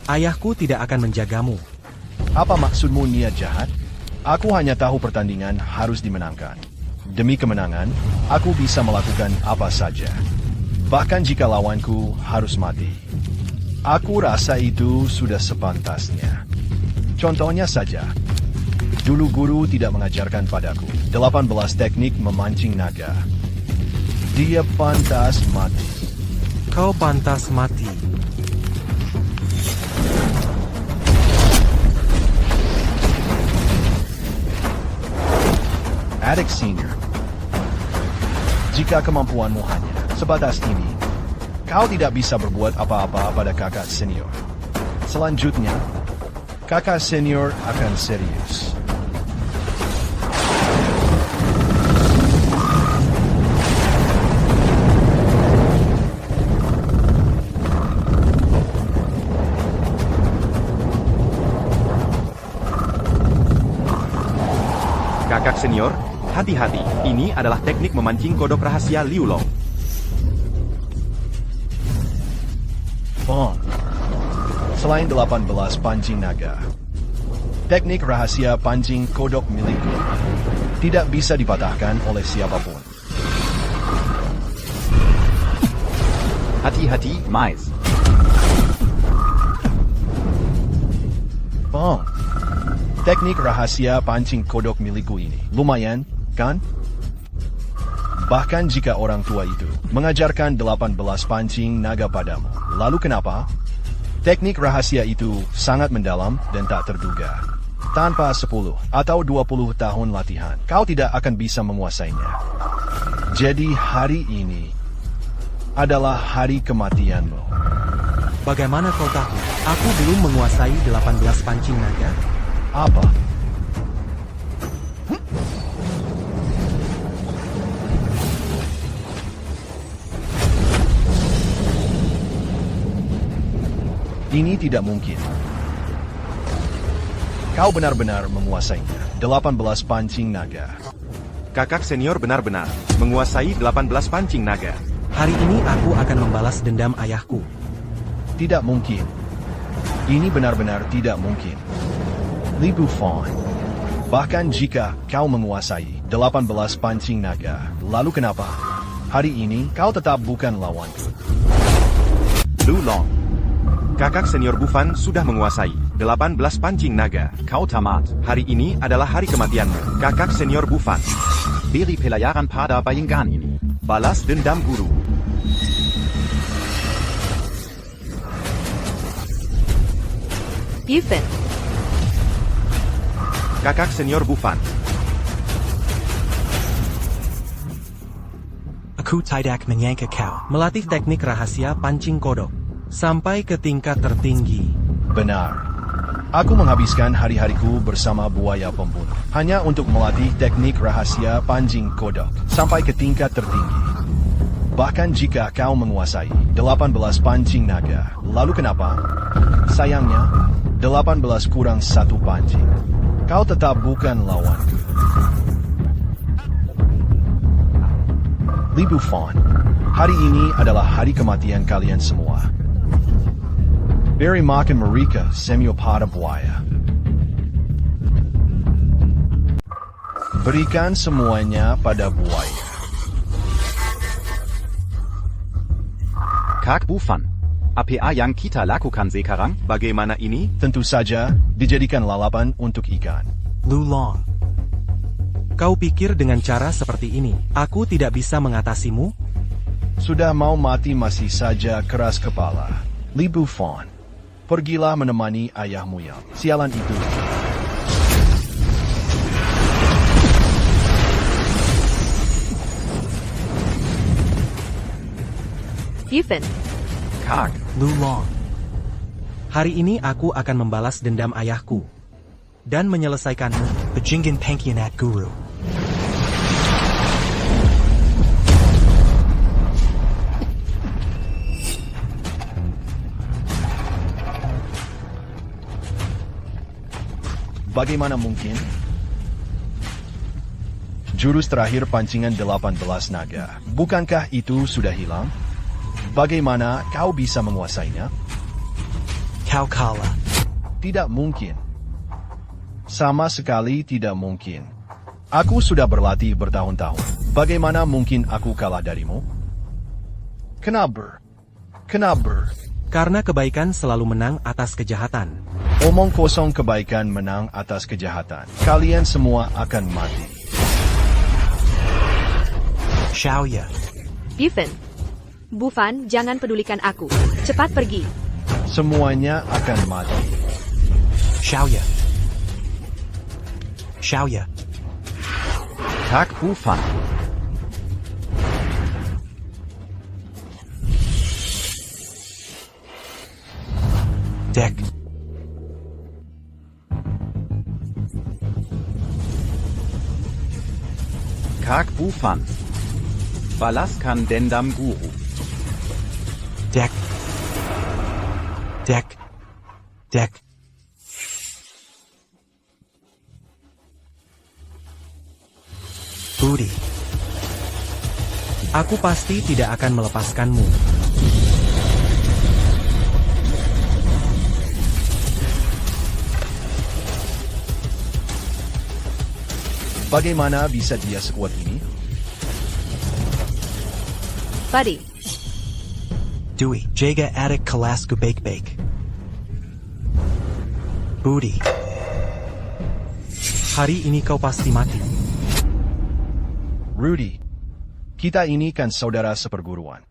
ayahku tidak akan menjagamu. Apa maksudmu niat jahat? Aku hanya tahu pertandingan harus dimenangkan. Demi kemenangan, aku bisa melakukan apa saja. Bahkan jika lawanku harus mati. Aku rasa itu sudah sepantasnya. Contohnya saja, dulu guru tidak mengajarkan padaku 18 teknik memancing naga. Dia pantas mati. Kau pantas mati. Adik senior, jika kemampuanmu hanya sebatas ini, kau tidak bisa berbuat apa-apa pada kakak senior. Selanjutnya, kakak senior akan serius. senior, hati-hati, ini adalah teknik memancing kodok rahasia Liu Long. Oh. Selain 18 pancing naga, teknik rahasia pancing kodok milikku tidak bisa dipatahkan oleh siapapun. Hati-hati, Mais. Oh. Teknik rahasia pancing kodok milikku ini lumayan, kan? Bahkan jika orang tua itu mengajarkan 18 pancing naga padamu, lalu kenapa? Teknik rahasia itu sangat mendalam dan tak terduga. Tanpa 10 atau 20 tahun latihan, kau tidak akan bisa menguasainya. Jadi hari ini adalah hari kematianmu. Bagaimana kau tahu? Aku belum menguasai 18 pancing naga. Apa? Ini tidak mungkin. Kau benar-benar menguasainya. 18 pancing naga. Kakak senior benar-benar menguasai 18 pancing naga. Hari ini aku akan membalas dendam ayahku. Tidak mungkin. Ini benar-benar tidak mungkin. Li Bufan. Bahkan jika kau menguasai 18 pancing naga, lalu kenapa? Hari ini kau tetap bukan lawanku. Liu Long. Kakak senior Bufan sudah menguasai 18 pancing naga. Kau tamat. Hari ini adalah hari kematianmu, kakak senior Bufan. Beri pelajaran pada Bayinggan ini. Balas dendam guru. Bufan. Kakak senior Bufan. Aku tidak menyangka kau Melatih teknik rahasia pancing kodok sampai ke tingkat tertinggi. Benar. Aku menghabiskan hari-hariku bersama buaya pembunuh hanya untuk melatih teknik rahasia pancing kodok sampai ke tingkat tertinggi. Bahkan jika kau menguasai 18 pancing naga, lalu kenapa? Sayangnya, 18 kurang 1 pancing. Kau tetap bukan lawanku. Li Bufan, hari ini adalah hari kematian kalian semua. Beri makan mereka semua pada buaya. Berikan semuanya pada buaya. Kak Bufan. Apa yang kita lakukan sekarang? Bagaimana ini? Tentu saja dijadikan lalapan untuk ikan. Liu Long. Kau pikir dengan cara seperti ini, aku tidak bisa mengatasimu? Sudah mau mati masih saja keras kepala. Li Bufan, pergilah menemani ayahmu yang sialan itu. Bufan. Kak. Liu Long. Hari ini aku akan membalas dendam ayahku dan menyelesaikanmu. Bajingan Pengkhianat Guru. Bagaimana mungkin? Jurus terakhir pancingan 18 naga. Bukankah itu sudah hilang? Bagaimana kau bisa menguasainya? Kau kalah. Tidak mungkin. Sama sekali tidak mungkin. Aku sudah berlatih bertahun-tahun. Bagaimana mungkin aku kalah darimu? Kenapa? Kenapa? Karena kebaikan selalu menang atas kejahatan. Omong kosong, kebaikan menang atas kejahatan. Kalian semua akan mati. Xiaoya. Bufan. Bufan, jangan pedulikan aku. Cepat pergi. Semuanya akan mati. Xiaoya. Xiaoya. Kak Bufan. Deck. Kak Bufan. Balaskan dendam guru. Deck. Deck. Deck. Booty. Aku pasti tidak akan melepaskanmu. Bagaimana bisa dia sekuat ini? Buddy, Dewey. Jaga adik kelas ku baik-baik. Booty. Hari ini kau pasti mati. Rudy, kita ini kan saudara seperguruan.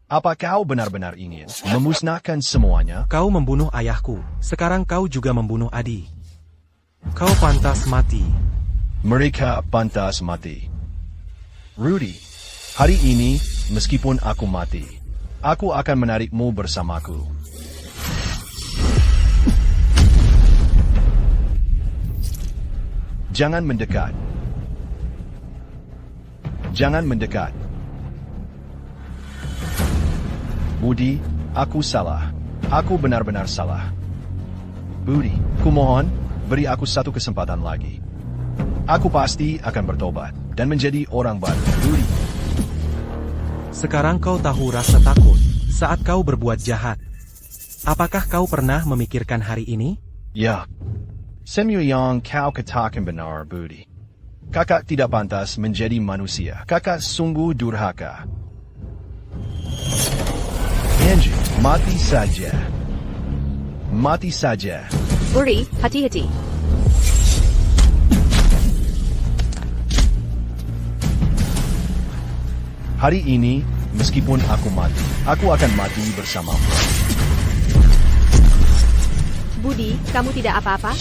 Apa kau benar-benar ingin memusnahkan semuanya? Kau membunuh ayahku, sekarang kau juga membunuh Adi. Kau pantas mati. Mereka pantas mati. Rudy, hari ini, meskipun aku mati, aku akan menarikmu bersamaku. Jangan mendekat. Jangan mendekat. Budi, aku salah. Aku benar-benar salah. Budi, kumohon, beri aku satu kesempatan lagi. Aku pasti akan bertobat dan menjadi orang baru. Budi. Sekarang kau tahu rasa takut saat kau berbuat jahat. Apakah kau pernah memikirkan hari ini? Ya. Semua yang kau katakan benar, Budi. Kakak tidak pantas menjadi manusia. Kakak sungguh durhaka. Angie, mati saja. Mati saja. Uri, hati-hati. Hari ini, meskipun aku mati, aku akan mati bersamamu. Budi, kamu tidak apa-apa?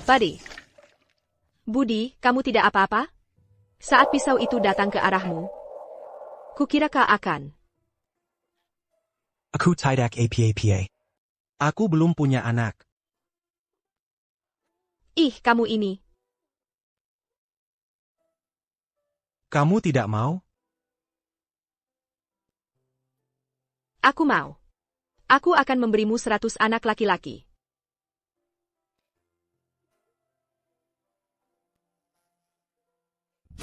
Buddy. Budi, kamu tidak apa-apa? Saat pisau itu datang ke arahmu, kukira kau akan. Aku tidak apa-apa. Aku belum punya anak. Ih, kamu ini. Kamu tidak mau? Aku mau. Aku akan memberimu 100 anak laki-laki.